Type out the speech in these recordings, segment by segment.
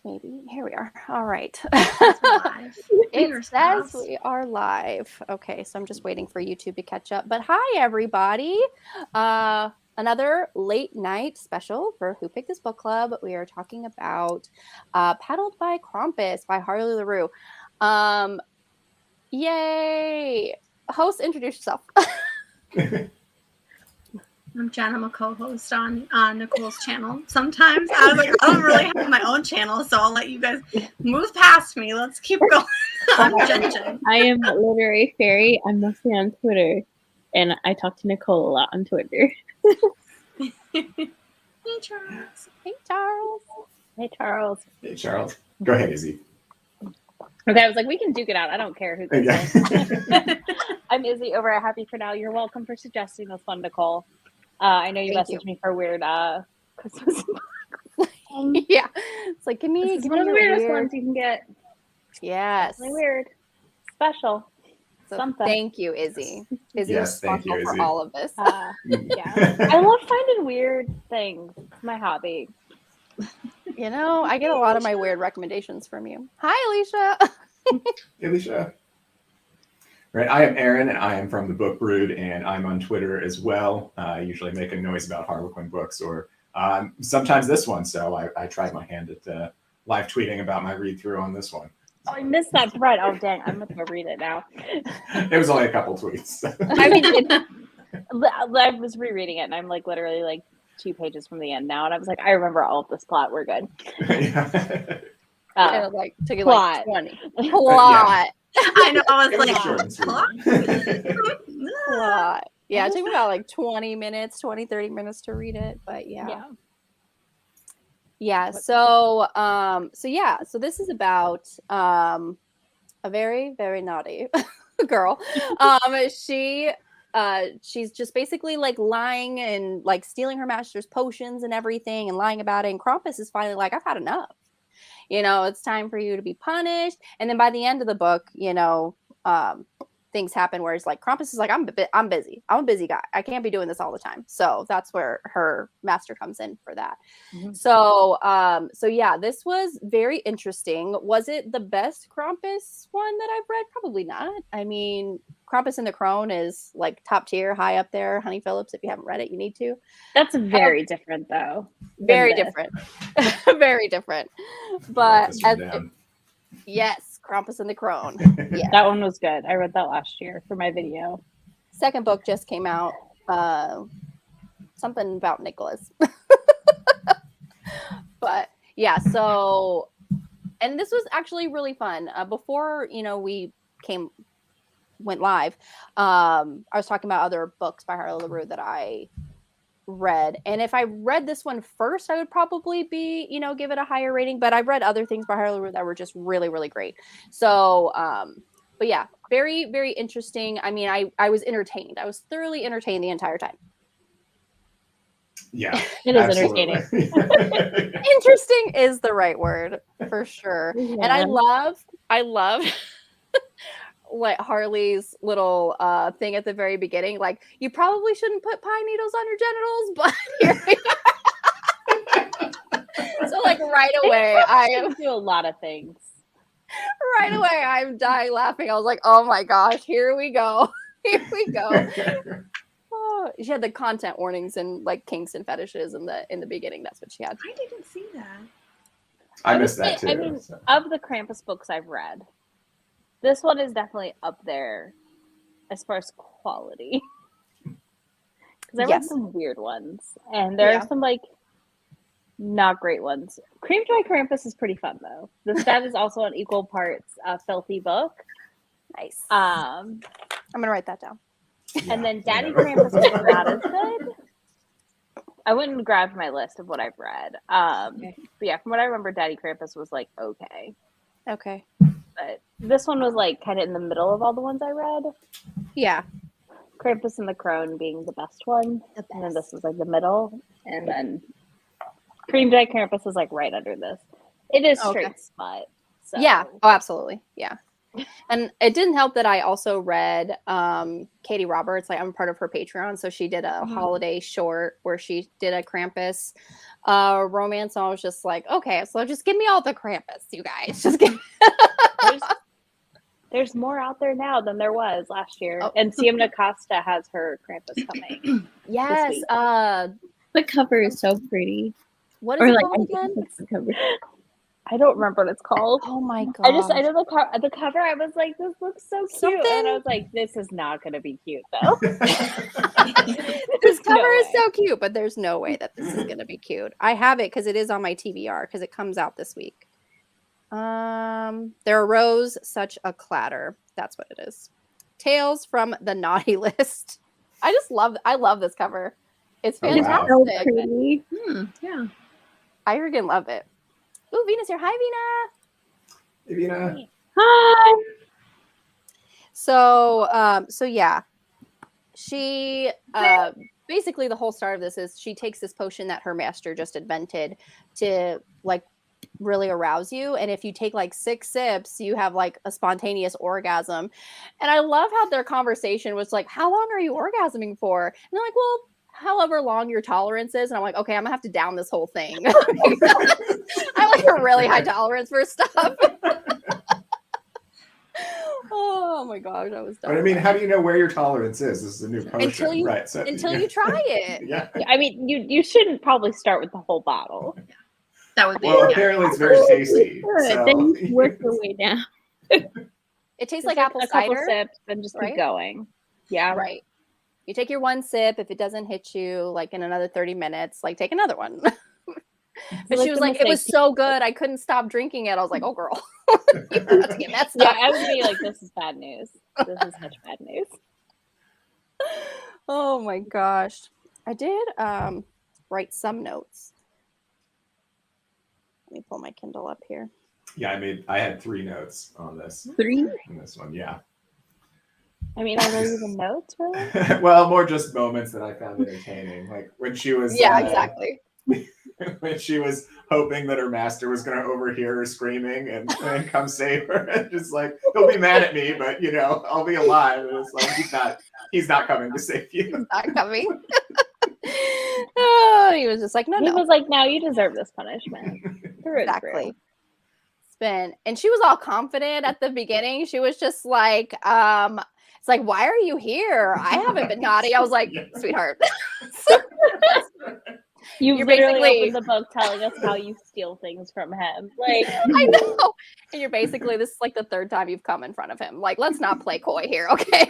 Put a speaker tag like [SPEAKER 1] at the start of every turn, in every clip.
[SPEAKER 1] Maybe. Here we are. All right.
[SPEAKER 2] Live.
[SPEAKER 1] It says we are live. Okay, so I'm just waiting for YouTube to catch up. But hi, everybody. Another late night special for Who Picked This Book Club. We are talking about Paddled by Krampus by Harley Laroux. Yay! Host, introduce yourself.
[SPEAKER 2] I'm Jen. I'm a co-host on Nicole's channel. Sometimes I was like, I don't really have my own channel, so I'll let you guys move past me. Let's keep going. I'm Jen.
[SPEAKER 3] I am Literary Fairy. I'm mostly on Twitter, and I talk to Nicole a lot on Twitter.
[SPEAKER 2] Hey, Charles.
[SPEAKER 1] Hey, Charles.
[SPEAKER 3] Hey, Charles.
[SPEAKER 4] Hey, Charles. Go ahead, Izzy.
[SPEAKER 3] Okay, I was like, we can duke it out. I don't care who goes first. I'm Izzy over at Happy For Now. You're welcome for suggesting this one, Nicole. I know you messaged me for weird Christmas.
[SPEAKER 1] Yeah, it's like give me
[SPEAKER 3] one of the weirdest ones you can get.
[SPEAKER 1] Yes,
[SPEAKER 3] really weird, special.
[SPEAKER 1] So
[SPEAKER 3] something.
[SPEAKER 1] Thank you, Izzy. Izzy
[SPEAKER 4] Yes,
[SPEAKER 1] is
[SPEAKER 4] thank you,
[SPEAKER 1] responsible
[SPEAKER 4] Izzy.
[SPEAKER 1] for all of this.
[SPEAKER 3] Yeah, I love finding weird things. It's my hobby.
[SPEAKER 1] You know, I get a lot of my weird recommendations from you. Hi, Alicia.
[SPEAKER 4] Hey, Alicia. Right, I am Aaron, and I am from the Book Brood, and I'm on Twitter as well. I usually make a noise about Harlequin books, or sometimes this one. So I tried my hand at live tweeting about my read through on this one.
[SPEAKER 3] Oh, I missed that thread. Oh, dang. I'm going to read it now.
[SPEAKER 4] It was only a couple tweets.
[SPEAKER 3] I mean, I was rereading it, and I'm like literally like 2 pages from the end now. And I was like, I remember all of this plot. We're good.
[SPEAKER 1] Like, took it
[SPEAKER 3] plot.
[SPEAKER 1] Like 20. Plot.
[SPEAKER 2] I know. I was
[SPEAKER 4] It was
[SPEAKER 2] like,
[SPEAKER 4] short and sweet.
[SPEAKER 1] Plot. Yeah, it took me about like 20 minutes, 20, 30 minutes to read it. But yeah. So this is about a very, very naughty girl. She's just basically like lying and like stealing her master's potions and everything and lying about it. And Krampus is finally like, I've had enough. You know, it's time for you to be punished. And then by the end of the book, you know, things happen where it's like Krampus is like, I'm busy. I'm a busy guy. I can't be doing this all the time. So that's where her master comes in for that. Mm-hmm. So yeah, this was very interesting. Was it the best Krampus one that I've read? Probably not. I mean, Krampus and the Crone is like top tier, high up there. Honey Phillips, if you haven't read it, you need to.
[SPEAKER 3] That's very different, though.
[SPEAKER 1] Very different. Very different. But yes, Krampus and the Crone. Yes.
[SPEAKER 3] That one was good. I read that last year for my video.
[SPEAKER 1] Second book just came out. Something about Nicholas. But yeah, so, and this was actually really fun. Before, you know, we went live, I was talking about other books by Harley Laroux that I read, and if I read this one first, I would probably be, you know, give it a higher rating, but I've read other things by Harley Laroux that were just really, really great. So but yeah, very, very interesting. I mean, I was entertained. I was thoroughly entertained the entire time.
[SPEAKER 4] Yeah,
[SPEAKER 3] it is entertaining.
[SPEAKER 1] Interesting is the right word for sure. Yeah. And I love like Harley's little thing at the very beginning, like, you probably shouldn't put pine needles on your genitals, but here we go. So like right away, I
[SPEAKER 3] do a lot of things.
[SPEAKER 1] Right away, I'm dying laughing. I was like, oh my gosh, here we go. Here we go. Oh, she had the content warnings and like kinks and fetishes in the beginning. That's what she had.
[SPEAKER 2] I didn't see that.
[SPEAKER 4] I missed that too.
[SPEAKER 3] I mean, of the Krampus books I've read, this one is definitely up there as far as quality. Because I read some weird ones, and there are some like not great ones. Cream Dry Krampus is pretty fun though. That is also an equal parts filthy book.
[SPEAKER 1] Nice.
[SPEAKER 3] I'm
[SPEAKER 1] gonna write that down.
[SPEAKER 3] And then Daddy Krampus was not as good. I wouldn't grab my list of what I've read. But yeah, from what I remember, Daddy Krampus was like okay.
[SPEAKER 1] Okay.
[SPEAKER 3] But this one was like kind of in the middle of all the ones I read.
[SPEAKER 1] Yeah.
[SPEAKER 3] Krampus and the Crone being the best one. And then this was like the middle. And then Cream Dry Krampus is like right under this. It is straight smut. So.
[SPEAKER 1] Yeah. Oh, absolutely. Yeah. And it didn't help that I also read Katie Roberts. Like, I'm part of her Patreon, so she did a holiday short where she did a Krampus romance. And I was just like, okay, so just give me all the Krampus, you guys. Just give.
[SPEAKER 3] There's more out there now than there was last year. Oh. And Siemna Costa has her Krampus coming.
[SPEAKER 1] Yes.
[SPEAKER 5] The cover is so pretty.
[SPEAKER 1] What is it called again?
[SPEAKER 5] The cover.
[SPEAKER 3] I don't remember what it's called.
[SPEAKER 1] Oh my god!
[SPEAKER 3] I know the cover. I was like, this looks so cute, and I was like, this is not going to be cute though.
[SPEAKER 1] This cover is so cute, but there's no way that this is going to be cute. I have it because it is on my TBR because it comes out this week. There arose such a clatter. That's what it is. Tales from the Naughty List. I love this cover. It's fantastic.
[SPEAKER 5] Oh, wow. So pretty.
[SPEAKER 2] Yeah.
[SPEAKER 1] I freaking love it. Ooh, Venus here. Hi, Vina.
[SPEAKER 4] Hey, Vina.
[SPEAKER 5] Hi.
[SPEAKER 1] So yeah. She basically the whole start of this is she takes this potion that her master just invented to like really arouse you, and if you take like 6 sips you have like a spontaneous orgasm. And I love how their conversation was like, how long are you orgasming for? And they're like, well, however long your tolerance is. And I'm like, okay, I'm gonna have to down this whole thing. I like a really high tolerance for stuff. Oh my gosh, I was done.
[SPEAKER 4] But I mean, how do you know where your tolerance is? This is a new potion,
[SPEAKER 1] until you try it.
[SPEAKER 4] Yeah.
[SPEAKER 3] I mean, you shouldn't probably start with the whole bottle.
[SPEAKER 2] That would be.
[SPEAKER 4] Well, apparently it's very tasty. So.
[SPEAKER 5] Then you work your way down.
[SPEAKER 1] It tastes like apple cider.
[SPEAKER 3] Couple sips, then just keep going. Yeah,
[SPEAKER 1] right. You take your 1 sip. If it doesn't hit you, like in another 30 minutes, like take another one. But she was like, it was so good, I couldn't stop drinking it. I was like, oh girl, you're about to get messed up.
[SPEAKER 3] Yeah, I would be like, this is bad news. This is such bad news.
[SPEAKER 1] Oh my gosh. I did write some notes. Let me pull my Kindle up here.
[SPEAKER 4] Yeah, I had 3 notes on this.
[SPEAKER 5] 3?
[SPEAKER 4] On this one, yeah.
[SPEAKER 3] I mean, are those even notes, really?
[SPEAKER 4] Well, more just moments that I found entertaining. Like when she was
[SPEAKER 1] exactly.
[SPEAKER 4] When she was hoping that her master was going to overhear her screaming and come save her. And just like, he'll be mad at me, but I'll be alive. And it's like, he's not coming to save you.
[SPEAKER 1] He's not coming. Oh, he was just like, no.
[SPEAKER 3] He was like, no, you deserve this punishment.
[SPEAKER 1] Exactly. And she was all confident at the beginning. She was just like, it's like, why are you here? I haven't been naughty. I was like, sweetheart.
[SPEAKER 3] You're literally opened the book telling us how you steal things from him. Like,
[SPEAKER 1] I know. And you're basically, this is like the 3rd time you've come in front of him. Like, let's not play coy here, okay?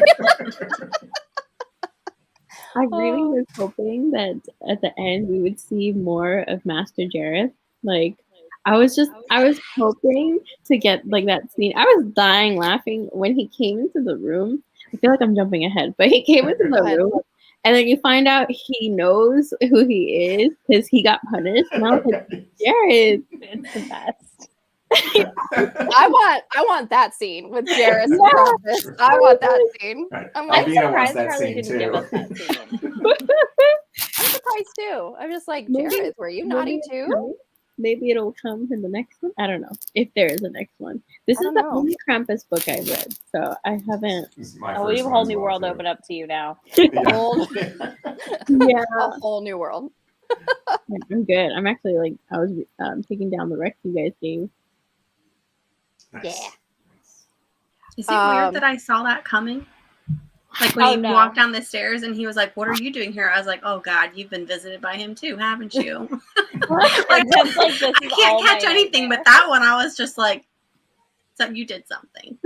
[SPEAKER 5] I really was hoping that at the end we would see more of Master Jareth. Like, I was hoping to get like that scene. I was dying laughing when he came into the room. I feel like I'm jumping ahead, but he came into the room. And then you find out he knows who he is because he got punished. And I was like, Jareth,
[SPEAKER 3] it's the best.
[SPEAKER 1] I want that scene with Jareth. Yeah. I want that scene.
[SPEAKER 4] Right.
[SPEAKER 3] I'm surprised Harley didn't give us that scene.
[SPEAKER 1] I'm surprised too. I'm just like, Jareth, were you naughty too?
[SPEAKER 5] Maybe it'll come in the next one. I don't know if there is a next one. This is the only Krampus book I read, so I haven't.
[SPEAKER 3] We have a whole new world open up to you now.
[SPEAKER 1] Yeah, a whole new world.
[SPEAKER 5] I'm good. I'm actually like I was taking down the rec you guys gave.
[SPEAKER 1] Yeah.
[SPEAKER 2] Is it weird that I saw that coming? Like when he walked down the stairs and he was like, what are you doing here? I was like, oh God, you've been visited by him too, haven't you? I can't catch anything, but that one I was just like, so you did something.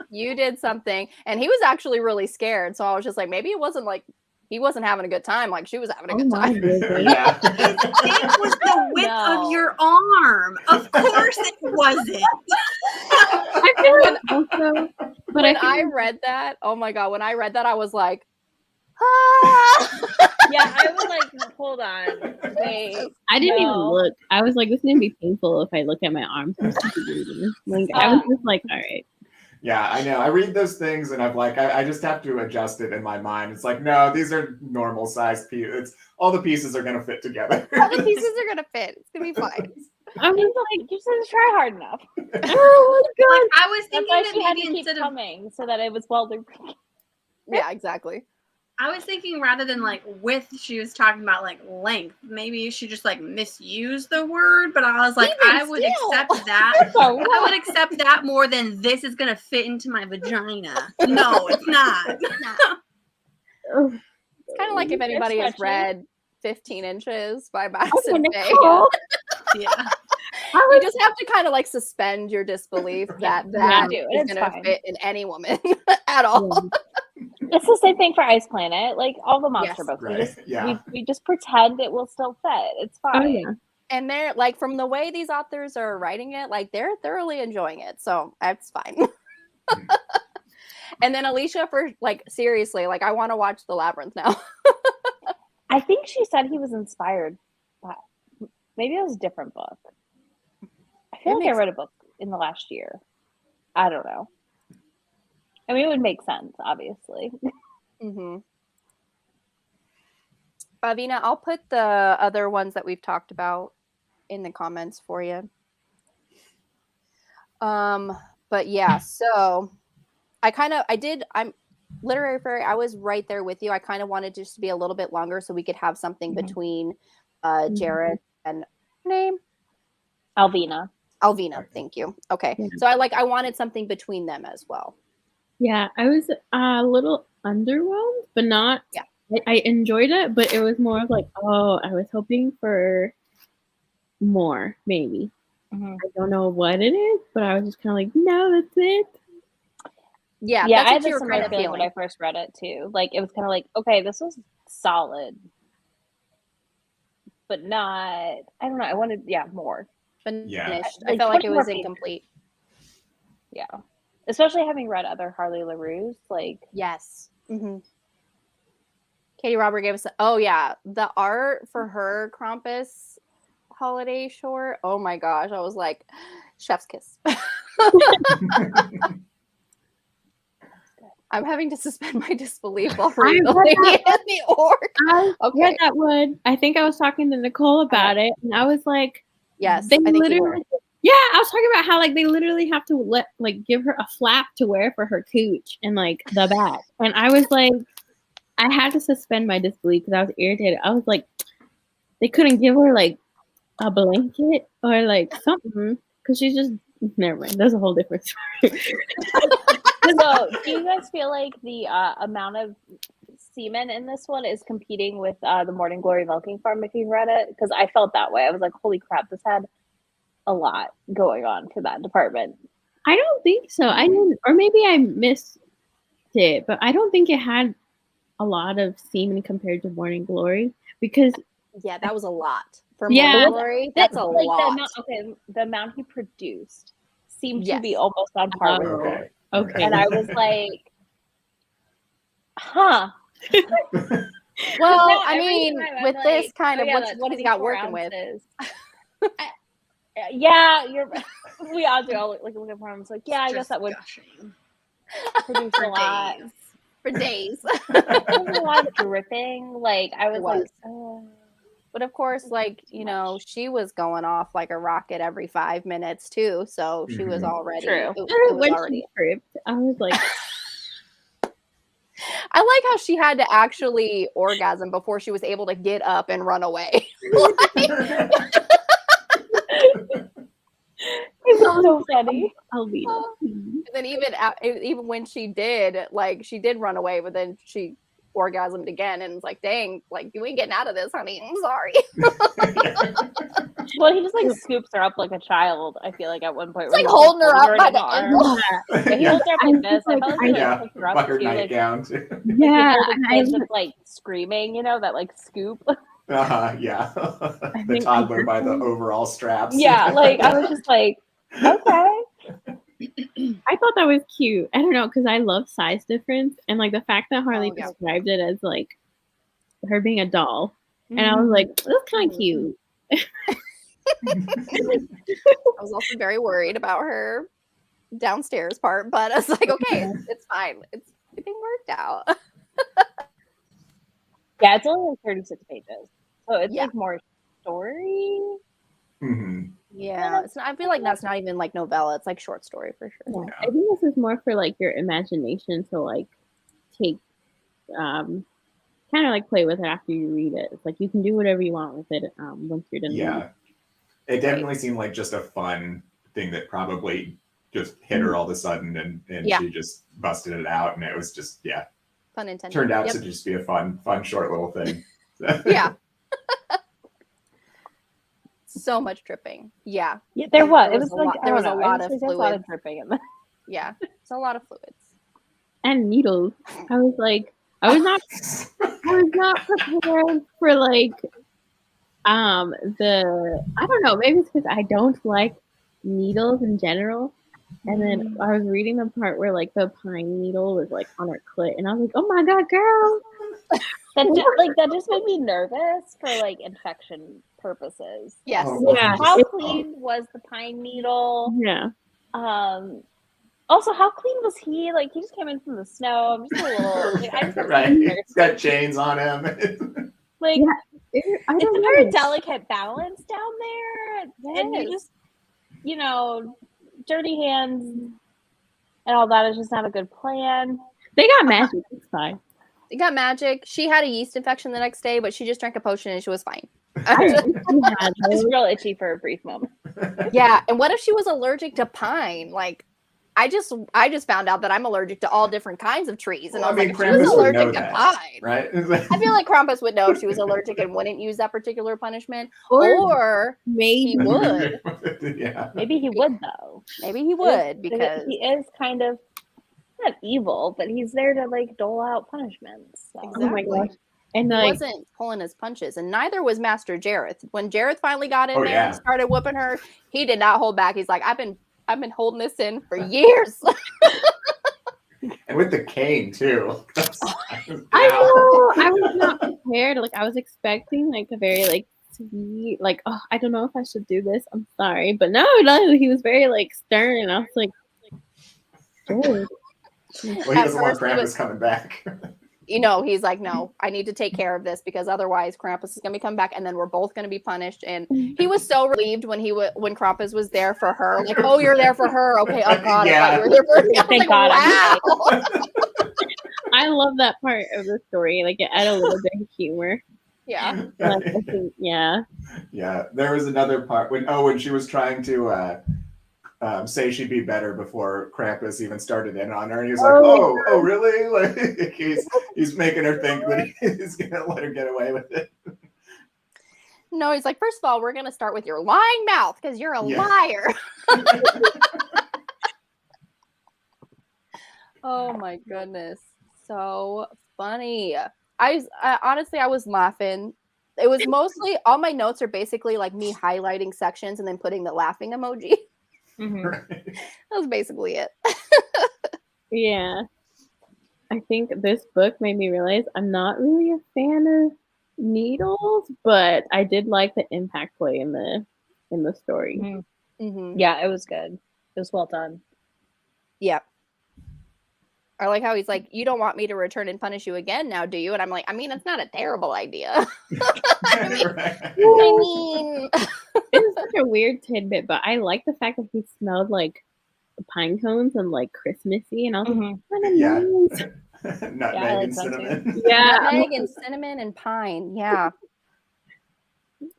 [SPEAKER 1] You did something. And he was actually really scared. So I was just like, maybe it wasn't like he wasn't having a good time like she was having a good time.
[SPEAKER 2] Yeah. It was the width of your arm. Of course it wasn't.
[SPEAKER 5] I feel like also, but
[SPEAKER 1] when I read that, oh my God, when I read that, I was like, ah.
[SPEAKER 3] Yeah, I was like, hold on, wait.
[SPEAKER 5] I didn't even look. I was like, this is gonna be painful if I look at my arms. Like, I was just like, all right.
[SPEAKER 4] Yeah, I know. I read those things and I'm like, I just have to adjust it in my mind. It's like, no, these are normal sized pieces. All the pieces are going to fit together.
[SPEAKER 1] All the pieces are going to fit. It's going to be fine.
[SPEAKER 3] I was like, you said try hard enough.
[SPEAKER 5] Oh my God.
[SPEAKER 2] Like, I was thinking
[SPEAKER 3] that maybe instead of coming so that it was well.
[SPEAKER 1] Yeah, exactly.
[SPEAKER 2] I was thinking rather than like she was talking about like length, maybe she just like misused the word, but I was like,
[SPEAKER 1] Even
[SPEAKER 2] I would
[SPEAKER 1] still.
[SPEAKER 2] accept that. I would accept that more than this is gonna fit into my vagina. No, it's not.
[SPEAKER 1] It's kind of like if anybody has read 15 Inches by Madison Bay.
[SPEAKER 2] Yeah.
[SPEAKER 1] You just have to kind of like suspend your disbelief that is going to fit in any woman at all.
[SPEAKER 3] It's the same thing for Ice Planet. Like all the monster books,
[SPEAKER 4] right.
[SPEAKER 3] we just pretend it will still fit. It's fine.
[SPEAKER 5] Oh, yeah.
[SPEAKER 1] And they're like, from the way these authors are writing it, like they're thoroughly enjoying it, so that's fine. And then Alicia, for like seriously, like I want to watch The Labyrinth now.
[SPEAKER 3] I think she said he was inspired by, maybe it was a different book. I feel like I read a book in the last year. I don't know. I mean, it would make sense, obviously.
[SPEAKER 1] Mm-hmm. Vina, I'll put the other ones that we've talked about in the comments for you. But yeah, so I'm Literary Fairy, I was right there with you. I kind of wanted just to be a little bit longer so we could have something between Jared and her name?
[SPEAKER 3] Alvina,
[SPEAKER 1] thank you. Okay. Yeah. So I wanted something between them as well.
[SPEAKER 5] Yeah, I was a little underwhelmed, but not.
[SPEAKER 1] Yeah.
[SPEAKER 5] I enjoyed it, but it was more of like, oh, I was hoping for more, maybe. I don't know what it is, but I was just kind of like, no, that's it.
[SPEAKER 3] Yeah, I had this similar feeling when I first read it too. Like it was kind of like, okay, this was solid, but not. I don't know. I wanted, more.
[SPEAKER 1] Finished. I felt like it was incomplete.
[SPEAKER 3] Yeah, especially having read other Harley Laroux. Like
[SPEAKER 1] yes. Mm-hmm. Katie Robert gave us. Oh yeah, the art for her Krampus holiday short. Oh my gosh, I was like, chef's kiss. I'm having to suspend my disbelief while reading the orc.
[SPEAKER 5] I read that one. I think I was talking to Nicole about it, and I was like,
[SPEAKER 1] "Yes,
[SPEAKER 5] they literally." Yeah, I was talking about how like they literally have to give her a flap to wear for her cooch and like the back, and I was like, I had to suspend my disbelief because I was irritated. I was like, they couldn't give her like a blanket or like something because she's just never mind. That's a whole different story.
[SPEAKER 3] So, do you guys feel like the amount of semen in this one is competing with the Morning Glory Milking Farm? If you've read it, because I felt that way. I was like, "Holy crap, this had a lot going on for that department."
[SPEAKER 5] I don't think so. I didn't, or maybe I missed it, but I don't think it had a lot of semen compared to Morning Glory because
[SPEAKER 1] that was a lot for Morning Glory. That's a lot.
[SPEAKER 3] The amount he produced seemed to be almost on par with Glory.
[SPEAKER 5] Okay.
[SPEAKER 3] And I was like, huh.
[SPEAKER 1] Well, I mean, with this kind of, what has he got working with?
[SPEAKER 3] We all do. Look at him. It's like, I guess that would produce a lot.
[SPEAKER 1] For days.
[SPEAKER 3] There was a lot of dripping. Like, I was like,
[SPEAKER 1] But of course, she was going off like a rocket every 5 minutes too. So she was already.
[SPEAKER 3] True.
[SPEAKER 1] It was already
[SPEAKER 5] tripped. I was like,
[SPEAKER 1] I like how she had to actually orgasm before she was able to get up and run away.
[SPEAKER 3] It's so funny.
[SPEAKER 1] And then even when she did run away, but then she orgasmed again and it's like, dang, like you ain't getting out of this, honey. I'm sorry.
[SPEAKER 3] Well, he just like scoops her up like a child. I feel like at one point,
[SPEAKER 1] it's like holding her up by the ankle.
[SPEAKER 3] He holds her up like this. I felt like
[SPEAKER 4] by her nightgown too.
[SPEAKER 5] Yeah,
[SPEAKER 3] and just like screaming, that like scoop.
[SPEAKER 4] Yeah. The toddler by the overall straps.
[SPEAKER 3] Yeah, like I was just like, okay.
[SPEAKER 5] I thought that was cute. I don't know, because I love size difference and like the fact that Harley described it as like her being a doll, and I was like, that's kind of cute.
[SPEAKER 1] I was also very worried about her downstairs part, but I was like, okay, it's fine. Everything worked out.
[SPEAKER 3] Yeah, it's only like 36 pages, so it's like more story.
[SPEAKER 4] Mm-hmm.
[SPEAKER 1] Yeah, I feel like that's not even like novella. It's like short story for sure.
[SPEAKER 5] Yeah. I think this is more for like your imagination to like take kind of like play with it after you read it. It's like you can do whatever you want with it once you're done.
[SPEAKER 4] Yeah, it definitely seemed like just a fun thing that probably just hit her all of a sudden, and she just busted it out, and it was just
[SPEAKER 1] Pun intended.
[SPEAKER 4] Turned out to just be a fun short little thing.
[SPEAKER 1] Yeah. So much dripping. Yeah.
[SPEAKER 3] There was. It was
[SPEAKER 1] like
[SPEAKER 3] like
[SPEAKER 1] there was a lot of
[SPEAKER 3] there's
[SPEAKER 1] fluid.
[SPEAKER 3] a lot of dripping in there.
[SPEAKER 1] Yeah, it's a lot of fluids
[SPEAKER 5] and needles. I was not prepared for like I don't know, maybe it's because I don't like needles in general. And then I was reading the part where like the pine needle was like on her clit, and I was like, "Oh my god, girl!"
[SPEAKER 3] that just made me nervous for like infection purposes.
[SPEAKER 1] Yes.
[SPEAKER 5] Yeah.
[SPEAKER 3] How clean was the pine needle?
[SPEAKER 5] Yeah.
[SPEAKER 3] Also, how clean was he? Like he just came in from the snow. I'm just a little. Like,
[SPEAKER 4] right. He's got chains on him.
[SPEAKER 3] Like
[SPEAKER 5] it's a
[SPEAKER 3] very delicate balance down there, and you just, dirty hands and all that is just not a good plan.
[SPEAKER 5] They got magic. It's fine.
[SPEAKER 1] They got magic. She had a yeast infection the next day, but she just drank a potion and she was fine.
[SPEAKER 3] I was real itchy for a brief moment.
[SPEAKER 1] Yeah, and what if she was allergic to pine? Like, I just found out that I'm allergic to all different kinds of trees, and I was like, if she was allergic to pine,
[SPEAKER 4] right?
[SPEAKER 1] I feel like Krampus would know if she was allergic and wouldn't use that particular punishment, or maybe he would.
[SPEAKER 4] Yeah,
[SPEAKER 3] maybe he would though.
[SPEAKER 1] Maybe he would because
[SPEAKER 3] he is kind of not evil, but he's there to like dole out punishments. So.
[SPEAKER 1] Exactly.
[SPEAKER 5] Oh my gosh. And
[SPEAKER 1] he wasn't pulling his punches, and neither was Master Jareth. When Jareth finally got in there and started whooping her, he did not hold back. He's like, I've been holding this in for years.
[SPEAKER 4] And with the cane too.
[SPEAKER 5] I know. I was not prepared. Like I was expecting like a very like sweet, like, oh, I don't know if I should do this. I'm sorry. But no, he was very like stern, and I was like, dude.
[SPEAKER 4] Well, he doesn't want Krampus coming back.
[SPEAKER 1] He's like, no, I need to take care of this because otherwise Krampus is going to be coming back and then we're both going to be punished. And he was so relieved when when Krampus was there for her. Like, oh, you're there for her. Okay, oh God, I thought you were there for me.
[SPEAKER 3] Thank God.
[SPEAKER 1] Wow.
[SPEAKER 5] I love that part of the story. Like it added a little bit of humor.
[SPEAKER 1] Yeah.
[SPEAKER 5] I think, yeah.
[SPEAKER 4] Yeah. There was another part when she was trying to say she'd be better before Krampus even started in on her, and he was like, "Oh, really?" Like he's making her think that he's gonna let her get away with it.
[SPEAKER 1] No, he's like, first of all, we're gonna start with your lying mouth because you're a liar. Oh my goodness, so funny. I honestly, I was laughing. It was mostly all my notes are basically like me highlighting sections and then putting the laughing emoji.
[SPEAKER 3] Mm-hmm.
[SPEAKER 4] Right.
[SPEAKER 1] That was basically it.
[SPEAKER 5] Yeah. I think this book made me realize I'm not really a fan of needles, but I did like the impact play in the story.
[SPEAKER 3] Mm-hmm.
[SPEAKER 1] Mm-hmm.
[SPEAKER 3] Yeah, it was good. It was well done.
[SPEAKER 1] Yeah. I like how he's like, you don't want me to return and punish you again now, do you? And I'm like, I mean, it's not a terrible idea. I mean
[SPEAKER 5] it's such a weird tidbit, but I like the fact that he smelled like pine cones and like Christmassy, and I was like,
[SPEAKER 4] nice. Nutmeg
[SPEAKER 3] like
[SPEAKER 4] and cinnamon.
[SPEAKER 5] Yeah,
[SPEAKER 1] nutmeg and cinnamon and pine. Yeah,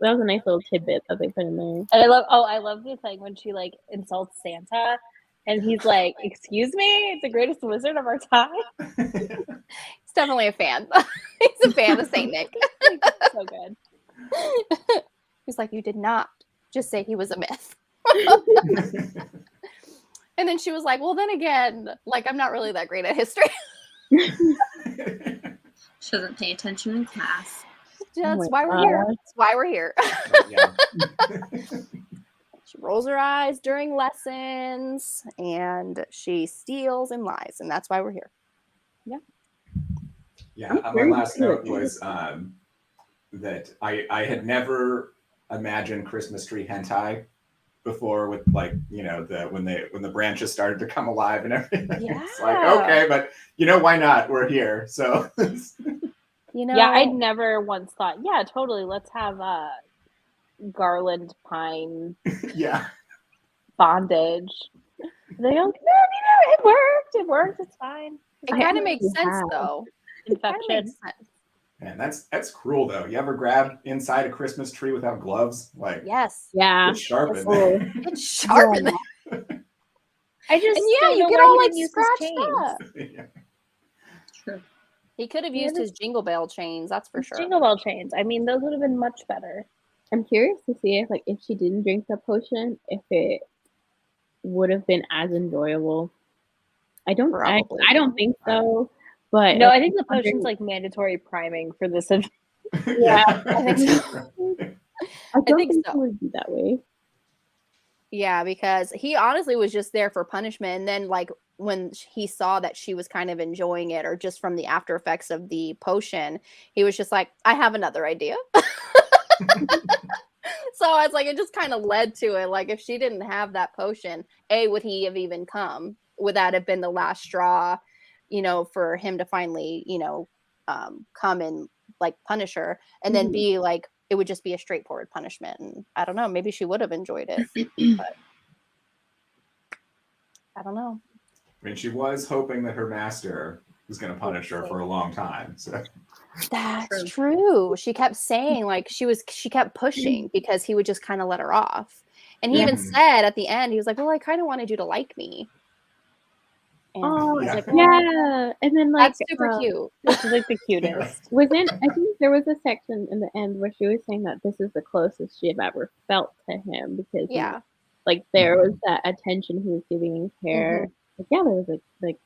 [SPEAKER 5] that was a nice little tidbit that they put in there.
[SPEAKER 3] And I love the thing when she like insults Santa, and he's like, "Excuse me, the greatest wizard of our time."
[SPEAKER 1] He's definitely a fan. He's a fan of Saint Nick.
[SPEAKER 3] So good.
[SPEAKER 1] He's like, you did not just say he was a myth. And then she was like, well, then again, like, I'm not really that great at history.
[SPEAKER 2] She doesn't pay attention in class.
[SPEAKER 1] That's why we're here. That's why we're here. She rolls her eyes during lessons and she steals and lies. And that's why we're here. Yeah.
[SPEAKER 4] Yeah. My last note was that I had never imagined Christmas tree hentai before, with like, when the branches started to come alive and everything. Yeah. It's like, okay, but why not? We're here. So
[SPEAKER 3] yeah, I'd never once thought, yeah, totally, let's have garland pine bondage. They go, no, it worked, it's fine.
[SPEAKER 1] It kind of makes sense though.
[SPEAKER 3] Infection.
[SPEAKER 4] Man, that's cruel though. You ever grab inside a Christmas tree without gloves? Like,
[SPEAKER 1] Yes.
[SPEAKER 5] Yeah.
[SPEAKER 4] it's sharp in
[SPEAKER 5] Oh.
[SPEAKER 4] there.
[SPEAKER 1] It's sharp in there.
[SPEAKER 3] I just
[SPEAKER 1] And yeah,
[SPEAKER 3] don't
[SPEAKER 1] you
[SPEAKER 3] know
[SPEAKER 1] get
[SPEAKER 3] why
[SPEAKER 1] all
[SPEAKER 3] he
[SPEAKER 1] like
[SPEAKER 3] didn't use his
[SPEAKER 1] scratched
[SPEAKER 3] chains.
[SPEAKER 1] up.
[SPEAKER 4] Yeah.
[SPEAKER 2] True.
[SPEAKER 1] He could have
[SPEAKER 3] Yeah,
[SPEAKER 1] used
[SPEAKER 3] this-
[SPEAKER 1] his Jingle Bell chains, that's for sure.
[SPEAKER 3] Jingle bell chains. I mean, those would have been much better.
[SPEAKER 5] I'm curious to see if she didn't drink the potion, if it would have been as enjoyable. I don't think so. But
[SPEAKER 3] No, I think the potion's like mandatory priming for this event.
[SPEAKER 5] Yeah,
[SPEAKER 1] I think so.
[SPEAKER 5] I don't
[SPEAKER 1] think
[SPEAKER 5] think
[SPEAKER 1] so.
[SPEAKER 5] it would be that way.
[SPEAKER 1] Yeah, because he honestly was just there for punishment. And then, like, when he saw that she was kind of enjoying it, or just from the after effects of the potion, he was just like, I have another idea. So it's like, it just kind of led to it. Like, if she didn't have that potion, would he have even come? Would that have been the last straw, for him to finally, come and like punish her? And then be like, it would just be a straightforward punishment. And I don't know, maybe she would have enjoyed it. But I don't know.
[SPEAKER 4] I mean, she was hoping that her master was going to punish her for a long time. So
[SPEAKER 1] That's true. She kept saying, like, she kept pushing because he would just kind of let her off. And he even said at the end, he was like, well, I kind of wanted you to like me. And
[SPEAKER 5] Oh,
[SPEAKER 1] I was like,
[SPEAKER 5] yeah. And then, like,
[SPEAKER 1] that's super cute.
[SPEAKER 3] Which is like the cutest.
[SPEAKER 5] I think there was a section in the end where she was saying that this is the closest she have ever felt to him, because
[SPEAKER 1] Yeah.
[SPEAKER 5] like there was that attention he was giving and care. Like, yeah, there was like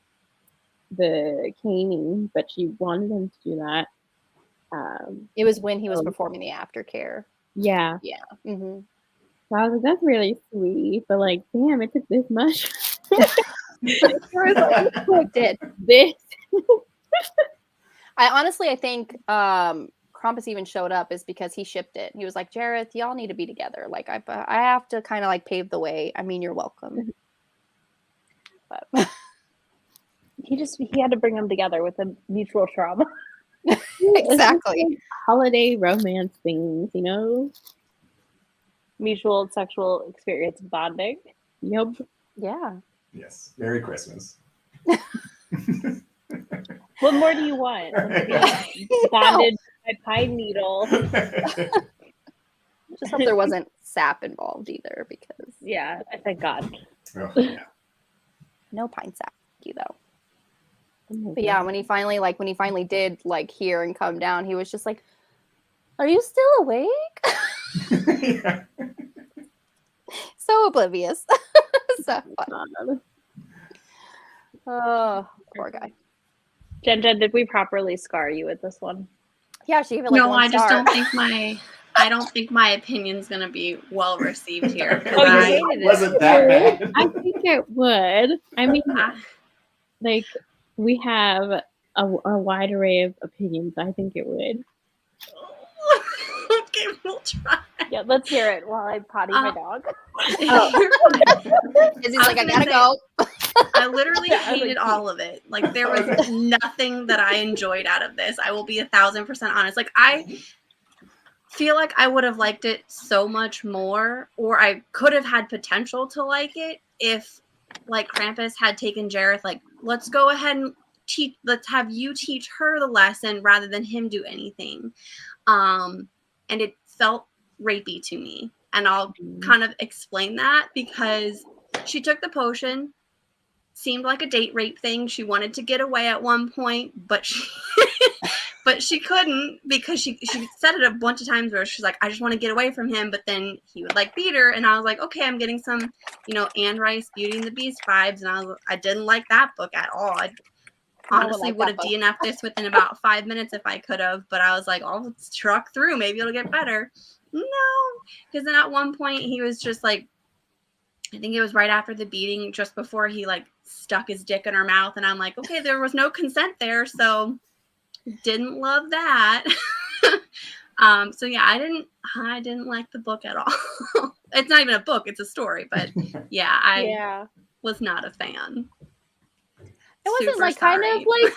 [SPEAKER 5] the caning, but she wanted him to do that.
[SPEAKER 1] It was when he was performing the aftercare.
[SPEAKER 5] Yeah.
[SPEAKER 1] Yeah. Mm-hmm.
[SPEAKER 5] So I was like, that's really sweet, but like, damn, it took this much.
[SPEAKER 1] It did.
[SPEAKER 5] This.
[SPEAKER 1] I think Krampus even showed up is because he shipped it. He was like, Jareth, y'all need to be together. Like, I have to kind of like pave the way. I mean, you're welcome. But
[SPEAKER 3] He had to bring them together with a mutual trauma.
[SPEAKER 1] exactly.
[SPEAKER 5] Like holiday romance things,
[SPEAKER 3] Mutual sexual experience bonding.
[SPEAKER 5] Yep.
[SPEAKER 1] Yeah.
[SPEAKER 4] yes, Merry Christmas.
[SPEAKER 3] What more do you want? Bonded by pine needle.
[SPEAKER 1] Just hope there wasn't sap involved either, because
[SPEAKER 3] Yeah, thank God.
[SPEAKER 4] Oh, yeah.
[SPEAKER 1] no pine sap though.
[SPEAKER 5] Oh
[SPEAKER 1] But yeah, when he finally did like hear and come down, he was just like, "Are you still awake?"
[SPEAKER 4] Yeah.
[SPEAKER 1] So oblivious. So fun.
[SPEAKER 5] God.
[SPEAKER 1] Oh, poor guy.
[SPEAKER 3] Jen, did we properly scar you with this one?
[SPEAKER 1] Yeah, she gave it like
[SPEAKER 2] No,
[SPEAKER 1] one
[SPEAKER 2] I just
[SPEAKER 1] star.
[SPEAKER 2] I don't think my opinion's gonna be well received here.
[SPEAKER 3] Oh, you
[SPEAKER 2] I-
[SPEAKER 3] hated it.
[SPEAKER 4] Wasn't that bad?
[SPEAKER 5] I think it would. I mean, like, we have a wide array of opinions. I think it would.
[SPEAKER 2] Okay, we'll try.
[SPEAKER 3] Yeah, let's hear it while I potty my dog.
[SPEAKER 1] Izzy's like, I gotta go.
[SPEAKER 2] I literally
[SPEAKER 3] Yeah, I was
[SPEAKER 2] hated
[SPEAKER 3] like,
[SPEAKER 2] all of it. Like, there was nothing that I enjoyed out of this. I will be 1,000% honest. Like, I feel like I would have liked it so much more, or I could have had potential to like it if, like, Krampus had taken Jareth, like, let's go ahead and let's have you teach her the lesson rather than him do anything. And it felt rapey to me. And I'll kind of explain that, because she took the potion, seemed like a date rape thing. She wanted to get away at one point, but she couldn't, because she said it a bunch of times where she's like, I just want to get away from him, but then he would like beat her, and I was like, okay, I'm getting some, Anne Rice Beauty and the Beast vibes, and I didn't like that book at all. I honestly would have DNF'd this within about 5 minutes if I could have, but I was like, oh, let's truck through, maybe it'll get better. No, because then at one point he was just like, I think it was right after the beating, just before he like stuck his dick in her mouth, and I'm like, okay, there was no consent there, so didn't love that. So yeah, I didn't like the book at all. It's not even a book, it's a story, but yeah, I was not a fan.
[SPEAKER 1] It wasn't
[SPEAKER 2] Super
[SPEAKER 1] like kind
[SPEAKER 2] sorry.
[SPEAKER 1] of like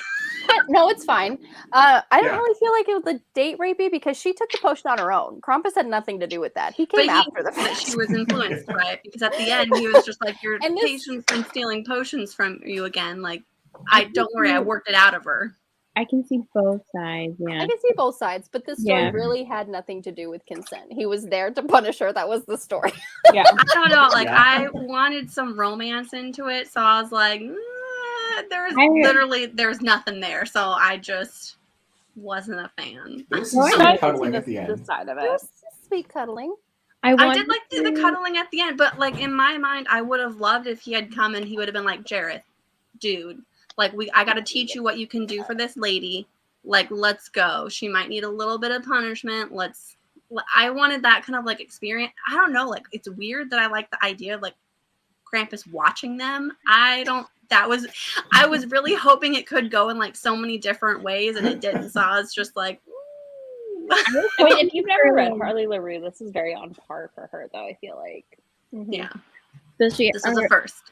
[SPEAKER 1] no, it's fine. I didn't really feel like it was a date rapey, because she took the potion on her own. Krampus had nothing to do with that. He came after the fact.
[SPEAKER 2] She was influenced by it, because at the end he was just like, your
[SPEAKER 1] And
[SPEAKER 2] patient's been stealing potions from you again. Like, don't worry, I worked it out of her.
[SPEAKER 5] I can see both sides.
[SPEAKER 1] I
[SPEAKER 5] Yeah.
[SPEAKER 1] can see both sides, but this story
[SPEAKER 5] Yeah.
[SPEAKER 1] really had nothing to do with consent. He was there to punish her. That was the story.
[SPEAKER 3] Yeah.
[SPEAKER 2] I don't know. Like,
[SPEAKER 4] Yeah.
[SPEAKER 2] I wanted some romance into it, so I was like, there's nothing there. So I just wasn't a fan.
[SPEAKER 4] There was
[SPEAKER 5] No,
[SPEAKER 4] some
[SPEAKER 5] I
[SPEAKER 4] sweet cuddling at the
[SPEAKER 3] The
[SPEAKER 4] end.
[SPEAKER 3] side of
[SPEAKER 1] It
[SPEAKER 3] it.
[SPEAKER 1] was sweet cuddling.
[SPEAKER 2] I did like the cuddling at the end, but like in my mind, I would have loved if he had come and he would have been like, Jareth, dude, like I got to teach you what you can do for this lady. Like, let's go. She might need a little bit of punishment. I wanted that kind of like experience. I don't know. Like, it's weird that I like the idea of like Krampus watching them. I was really hoping it could go in like so many different ways, and it didn't. So I was just like,
[SPEAKER 3] I mean, if you've never read Harley Laroux, this is very on par for her, though. I feel like.
[SPEAKER 2] yeah,
[SPEAKER 5] Does she?
[SPEAKER 2] this was a first.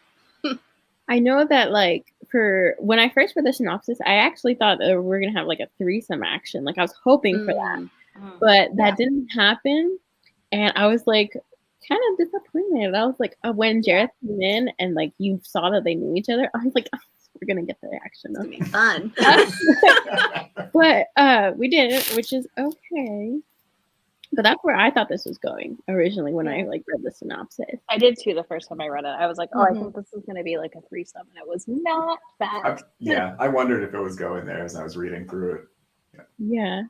[SPEAKER 5] I know that like for when I first read the synopsis, I actually thought that we were gonna have like a threesome action. Like I was hoping for that, but that didn't happen, and I was like kind of disappointed. I was like, when Jareth came in and like you saw that they knew each other, I was like, oh, we're gonna get the action.
[SPEAKER 2] It's gonna be fun.
[SPEAKER 5] But we didn't, which is okay. But that's where I thought this was going originally when I like read the synopsis.
[SPEAKER 3] I did too the first time I read it. I was like, oh, I think this is going to be like a threesome. And it was not that.
[SPEAKER 4] I wondered if it was going there as I was reading through it.
[SPEAKER 5] Yeah.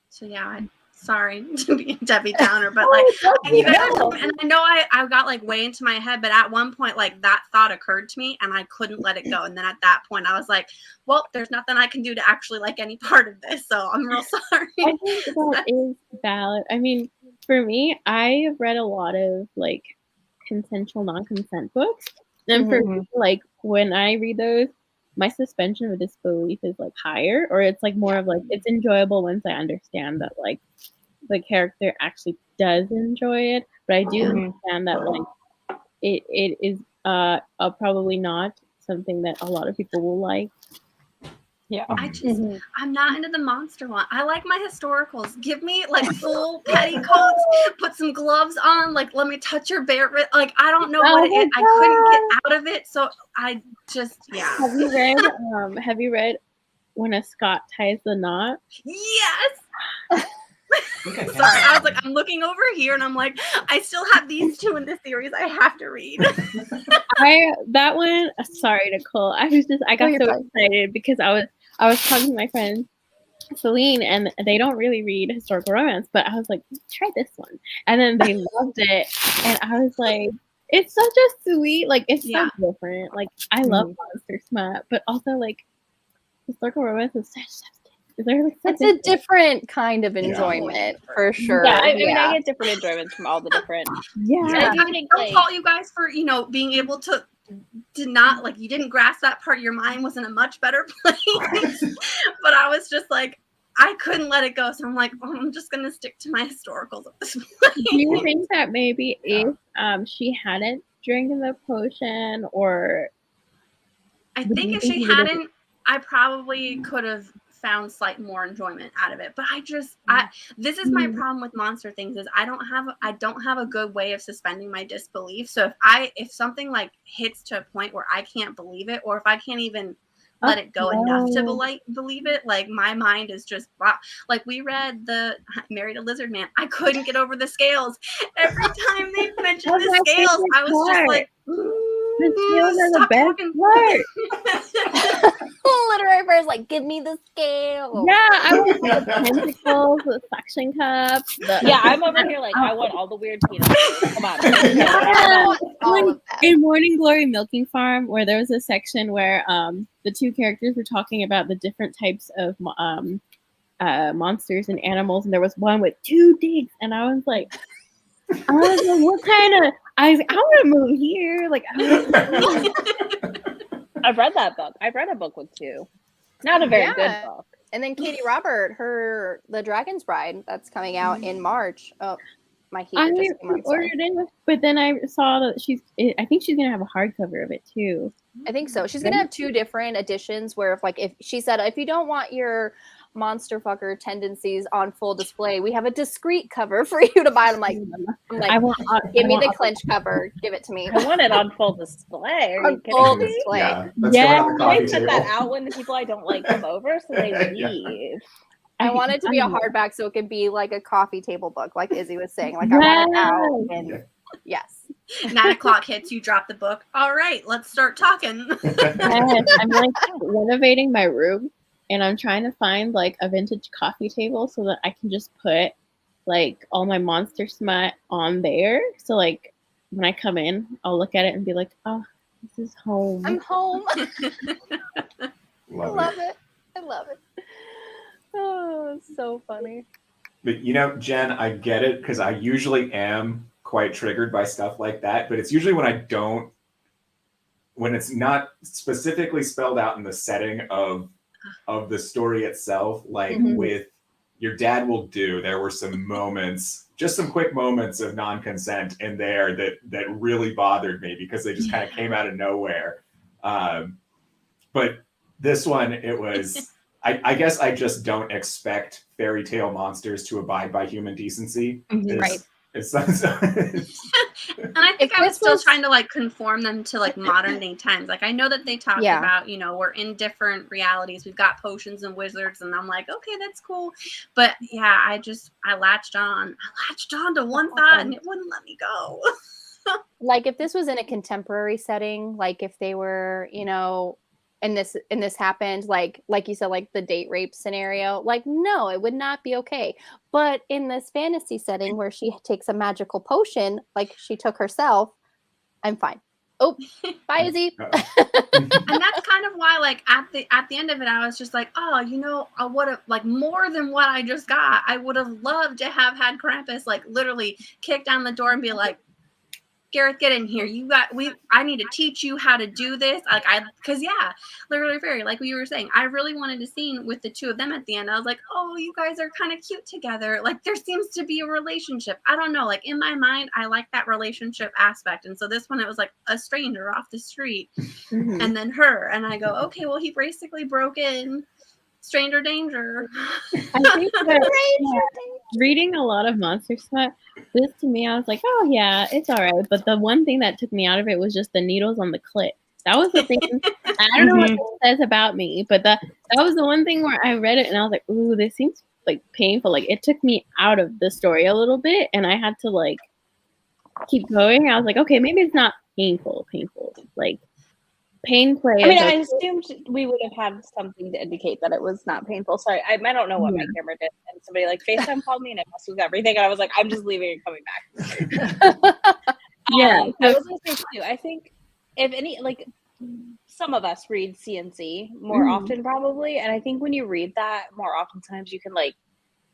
[SPEAKER 2] So yeah, sorry to be Debbie Downer, but like, you guys, and I know I got like way into my head, but at one point, like that thought occurred to me and I couldn't let it go. And then at that point I was like, well, there's nothing I can do to actually like any part of this. So I'm real sorry.
[SPEAKER 5] I think that is valid. I mean, for me, I have read a lot of like consensual non-consent books. And for me, like when I read those, my suspension of disbelief is like higher, or it's like more of like it's enjoyable once I understand that like the character actually does enjoy it. But I do understand that like it is probably not something that a lot of people will like.
[SPEAKER 3] Yeah.
[SPEAKER 2] I'm not into the monster one. I like my historicals. Give me like full petticoats, put some gloves on, like let me touch your bare wrist. Like I don't know what it is. I couldn't get out of it. So I just
[SPEAKER 5] Have you read When a Scot Ties the Knot?
[SPEAKER 2] Yes. Sorry, I was like, I'm looking over here and I'm like, I still have these two in this series I have to read.
[SPEAKER 5] That one, sorry, Nicole. I got so excited because I was talking to my friend Celine, and they don't really read historical romance, but I was like, try this one. And then they loved it. And I was like, it's such a sweet, like, it's so different. Like, I love monster smut, but also, like, historical romance is such
[SPEAKER 1] it's a different kind of enjoyment for sure.
[SPEAKER 3] Yeah, I mean, I get different enjoyments from all the different.
[SPEAKER 2] I don't fault you guys for being able to not like you didn't grasp that part. Your mind was in a much better place, but I was just like I couldn't let it go. So I'm like, I'm just gonna stick to my historicals at this point.
[SPEAKER 5] Do you think that maybe if she hadn't drank the potion, or
[SPEAKER 2] I think if she hadn't, I probably could have found slight more enjoyment out of it. But this is my problem with monster things is I don't have a good way of suspending my disbelief. So if something like hits to a point where I can't believe it, or if I can't even let it go enough to believe it, like my mind is just wow. Like we read the Married a Lizard Man, I couldn't get over the scales. Every time they mentioned the scales, I was just like,
[SPEAKER 5] the scales are the best part.
[SPEAKER 1] Literary first, like, give me the scale.
[SPEAKER 5] Yeah, I want the tentacles, the suction cups.
[SPEAKER 3] I'm over here like, I want all the weird peanuts. Come on.
[SPEAKER 5] In Morning Glory Milking Farm, where there was a section where the two characters were talking about the different types of monsters and animals, and there was one with 2 dicks, and I was like, what kind of? I want to move here. Like,
[SPEAKER 3] I've read that book. I've read a book with 2. Not a very good book.
[SPEAKER 1] And then Katie Robert, The Dragon's Bride, that's coming out in March. Oh, my heater just came on.
[SPEAKER 5] Ordered it, but then I saw that I think she's gonna have a hardcover of it too.
[SPEAKER 1] I think so. She's gonna have 2 different editions. Where if she said if you don't want your monster fucker tendencies on full display. We have a discreet cover for you to buy. I'm like, give me the clinch cover. Give it to me.
[SPEAKER 3] I want it on full display. Are you
[SPEAKER 1] full
[SPEAKER 3] kidding me?
[SPEAKER 1] display.
[SPEAKER 4] Yeah, that's going on the
[SPEAKER 3] I
[SPEAKER 4] coffee
[SPEAKER 3] put
[SPEAKER 4] table.
[SPEAKER 3] that out when the people I don't like come over, so they
[SPEAKER 4] Yeah.
[SPEAKER 3] leave.
[SPEAKER 1] I want it to be a hardback so it can be like a coffee table book, like Izzy was saying. Like I want it out. And yes.
[SPEAKER 2] 9 o'clock hits, you drop the book. All right, let's start talking.
[SPEAKER 5] Yes, I'm like renovating my room, and I'm trying to find like a vintage coffee table so that I can just put like all my monster smut on there. So like when I come in, I'll look at it and be like, oh, this is home.
[SPEAKER 1] I'm home.
[SPEAKER 4] Love it.
[SPEAKER 1] I love it. Oh, it's so funny.
[SPEAKER 4] But you know, Jen, I get it because I usually am quite triggered by stuff like that. But it's usually when it's not specifically spelled out in the setting of the story itself, like with Your Dad Will Do. There were some moments, just some quick moments of non-consent in there that really bothered me because they just kind of came out of nowhere. But this one, it was. I guess I just don't expect fairy tale monsters to abide by human decency.
[SPEAKER 1] Right.
[SPEAKER 2] And I think I was still trying to like conform them to like modern day times. Like I know that they talked about, you know, we're in different realities. We've got potions and wizards, and I'm like, okay, that's cool. But yeah, I latched on to one thought and it wouldn't let me go.
[SPEAKER 1] Like if this was in a contemporary setting, like if they were, you know, and this happened, like you said, like the date rape scenario, like no, it would not be okay. But in this fantasy setting where she takes a magical potion, like she took herself, I'm fine. Oh, bye, Izzy.
[SPEAKER 2] And that's kind of why, like at the end of it, I was just like, oh, you know, I would have like more than what I just got. I would have loved to have had Krampus like literally kick down the door and be like, Gareth, get in here. I need to teach you how to do this. Because literally fairy, like we were saying, I really wanted a scene with the two of them at the end. I was like, oh, you guys are kind of cute together. Like there seems to be a relationship. I don't know. Like in my mind, I like that relationship aspect. And so this one, it was like a stranger off the street and then her. And I go, okay, well, he basically broke in. Stranger danger.
[SPEAKER 5] I think that reading a lot of monster smut, this to me, I was like, oh yeah, it's all right. But the one thing that took me out of it was just the needles on the clit. That was the thing. I don't know what it says about me, but that was the one thing where I read it and I was like, ooh, this seems like painful. Like it took me out of the story a little bit, and I had to like keep going. I was like, okay, maybe it's not painful. Like pain play.
[SPEAKER 3] I mean, I assumed we would have had something to indicate that it was not painful. Sorry, I don't know what my camera did, and somebody like FaceTime called me and it messed with everything, and I was like, I'm just leaving and coming back. I was gonna say too. I think if any, like, some of us read CNC more often, probably, and I think when you read that more often, sometimes you can like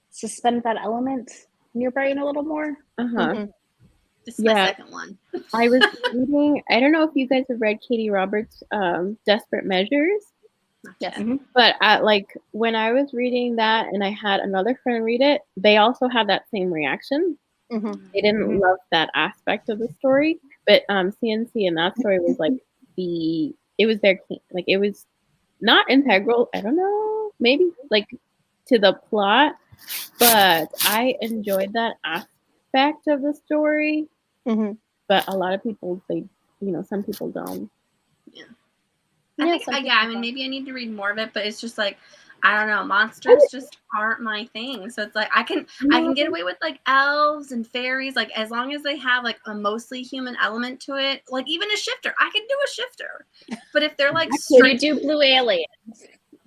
[SPEAKER 3] suspend that element in your brain a little more.
[SPEAKER 2] This is my second one.
[SPEAKER 5] I was reading, I don't know if you guys have read Katie Roberts' Desperate Measures.
[SPEAKER 1] Yes.
[SPEAKER 5] But like when I was reading that and I had another friend read it, they also had that same reaction. They didn't love that aspect of the story. But CNC in that story was like it was their, like it was not integral, I don't know, maybe like to the plot, but I enjoyed that aspect of the story. But a lot of people, some people don't.
[SPEAKER 2] I mean, maybe I need to read more of it, but it's just like, I don't know, monsters just aren't my thing. So it's like I can get away with like elves and fairies, like as long as they have like a mostly human element to it. Like even a shifter, I can do a shifter. But if they're like
[SPEAKER 3] straight do blue aliens,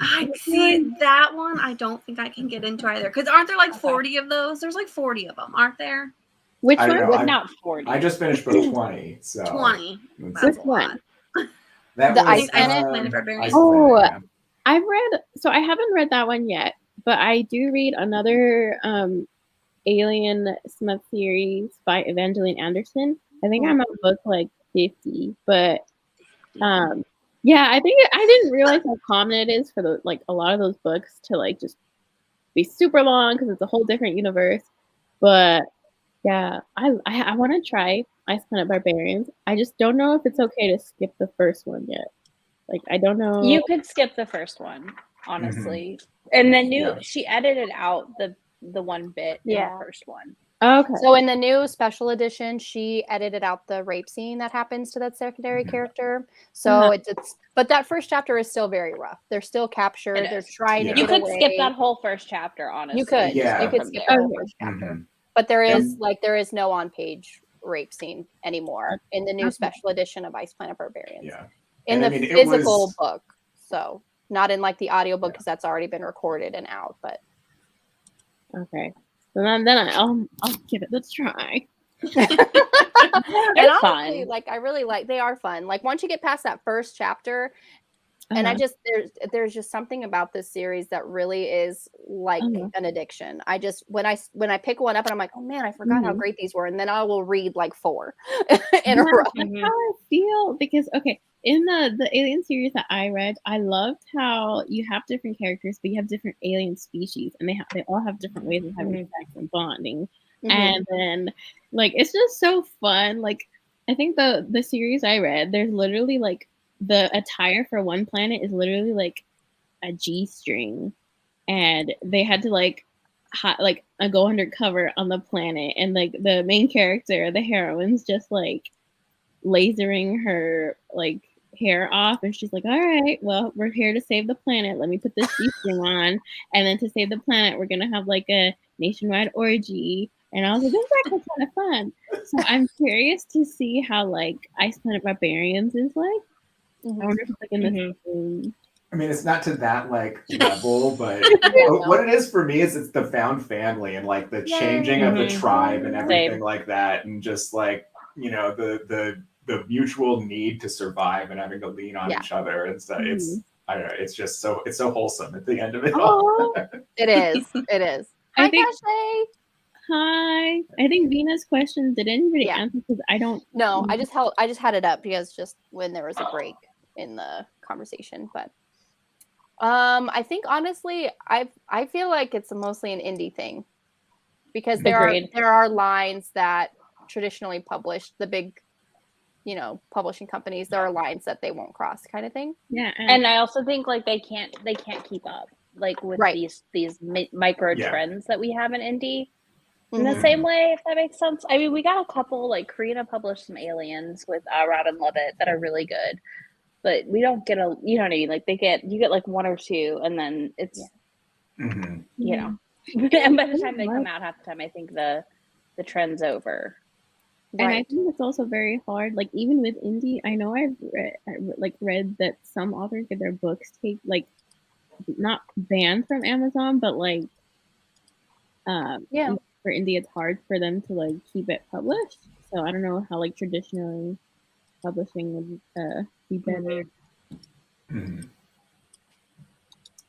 [SPEAKER 2] I see that one. I don't think I can get into either. Because aren't there like 40 of those? There's like 40 of them, aren't there?
[SPEAKER 5] Which one?
[SPEAKER 3] Not 40.
[SPEAKER 4] I just finished book 20. So
[SPEAKER 2] 20.
[SPEAKER 5] Which one?
[SPEAKER 4] That
[SPEAKER 1] the
[SPEAKER 4] was
[SPEAKER 2] Planet Barbarian.
[SPEAKER 5] I've read, so I haven't read that one yet, but I do read another Alien Smut series by Evangeline Anderson. I think I'm on book like 50, but I think I didn't realize how common it is for a lot of those books to like just be super long because it's a whole different universe. But yeah, I want to try Ice Planet Barbarians. I just don't know if it's okay to skip the first one yet. Like I don't know.
[SPEAKER 3] You could skip the first one. honestly. And then
[SPEAKER 4] Yeah.
[SPEAKER 3] she edited out the one bit in the first one.
[SPEAKER 5] Okay.
[SPEAKER 1] So in the new special edition, she edited out the rape scene that happens to that secondary character. So it's but that first chapter is still very rough. They're still captured. They're trying to
[SPEAKER 3] You
[SPEAKER 1] get
[SPEAKER 3] could
[SPEAKER 1] away.
[SPEAKER 3] skip that whole first chapter, honestly.
[SPEAKER 1] You could.
[SPEAKER 4] Yeah.
[SPEAKER 1] You could skip the whole first chapter. But there is no on-page rape scene anymore in the new special edition of Ice Planet Barbarians.
[SPEAKER 4] Yeah.
[SPEAKER 1] In
[SPEAKER 4] And
[SPEAKER 1] the
[SPEAKER 4] I mean,
[SPEAKER 1] physical book. So not in like the audiobook because that's already been recorded and out, but
[SPEAKER 5] okay. So then I'll give it a try.
[SPEAKER 1] And honestly, like I really like they are fun. Like once you get past that first chapter, and I just there's just something about this series that really is like an addiction. I just when I pick one up and I'm like, oh man, I forgot how great these were, and then I will read like 4 in a row.
[SPEAKER 5] That's how I feel because in the Alien series that I read, I loved how you have different characters, but you have different alien species, and they all have different ways of having sex and bonding. And then like it's just so fun. Like I think the series I read, there's literally like the attire for one planet is literally like a G-string, and they had to go undercover on the planet, and like the main character, the heroine's just like lasering her like hair off, and she's like, all right, well, we're here to save the planet, let me put this G-string on, and then to save the planet we're gonna have like a nationwide orgy. And I was like, this is actually kind of fun. So I'm curious to see how like Ice Planet Barbarians is like. I wonder if it's like in the same.
[SPEAKER 4] I mean, it's not to that like level, but what it is for me is it's the found family and like the changing of the tribe and everything like that, and just like the mutual need to survive and having to lean on each other, and so it's I don't know, it's just it's so wholesome at the end of it all.
[SPEAKER 1] It is. Hi, Ashley.
[SPEAKER 5] Hi. I think Vina's question did anybody answer because I don't.
[SPEAKER 1] No, I just had it up because just when there was a break in the conversation, but I think honestly, I feel like it's mostly an indie thing because there are lines that traditionally published the big, publishing companies. There are lines that they won't cross, kind of thing.
[SPEAKER 5] Yeah,
[SPEAKER 3] and I also think like they can't keep up like with these micro trends that we have in indie. In the same way, if that makes sense. I mean, we got a couple, like Karina published some aliens with Rod and Love It that are really good, but we don't get you know what I mean? Like you get like 1 or 2, and then it's, and by the time they come out, half the time I think the trend's over.
[SPEAKER 5] And I think it's also very hard. Like even with indie, I know I've read that some authors get their books not banned from Amazon, but like, for indie, it's hard for them to like keep it published. So I don't know how like traditionally publishing would be better.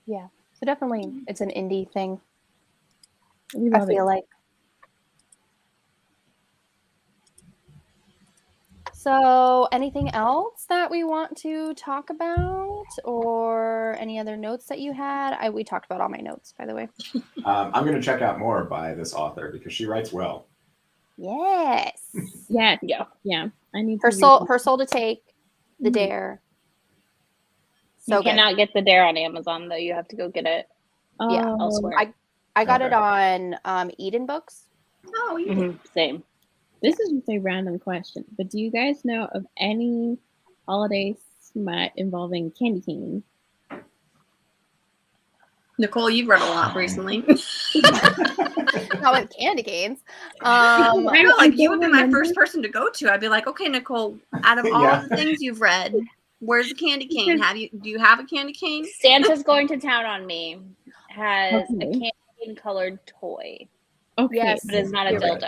[SPEAKER 1] Yeah, so definitely it's an indie thing.
[SPEAKER 5] I
[SPEAKER 1] feel like. So anything else that we want to talk about, or any other notes that you had? We talked about all my notes, by the way.
[SPEAKER 4] I'm going to check out more by this author because she writes well.
[SPEAKER 1] Yes.
[SPEAKER 5] Yeah. I need
[SPEAKER 1] her soul to take, The Dare.
[SPEAKER 3] So you cannot get The Dare on Amazon though. You have to go get it elsewhere.
[SPEAKER 1] I got it on Eden Books.
[SPEAKER 2] Oh,
[SPEAKER 3] same.
[SPEAKER 5] This is just a random question, but do you guys know of any holiday smut involving candy cane?
[SPEAKER 2] Nicole, you've read a lot recently.
[SPEAKER 1] Not with candy canes.
[SPEAKER 2] You would be my first person to go to. I'd be like, okay, Nicole, out of all the things you've read, where's the candy cane? Do you have a candy cane?
[SPEAKER 3] Santa's Going to Town on Me has a candy cane colored toy.
[SPEAKER 5] Okay.
[SPEAKER 3] Yes, but it's not a dildo.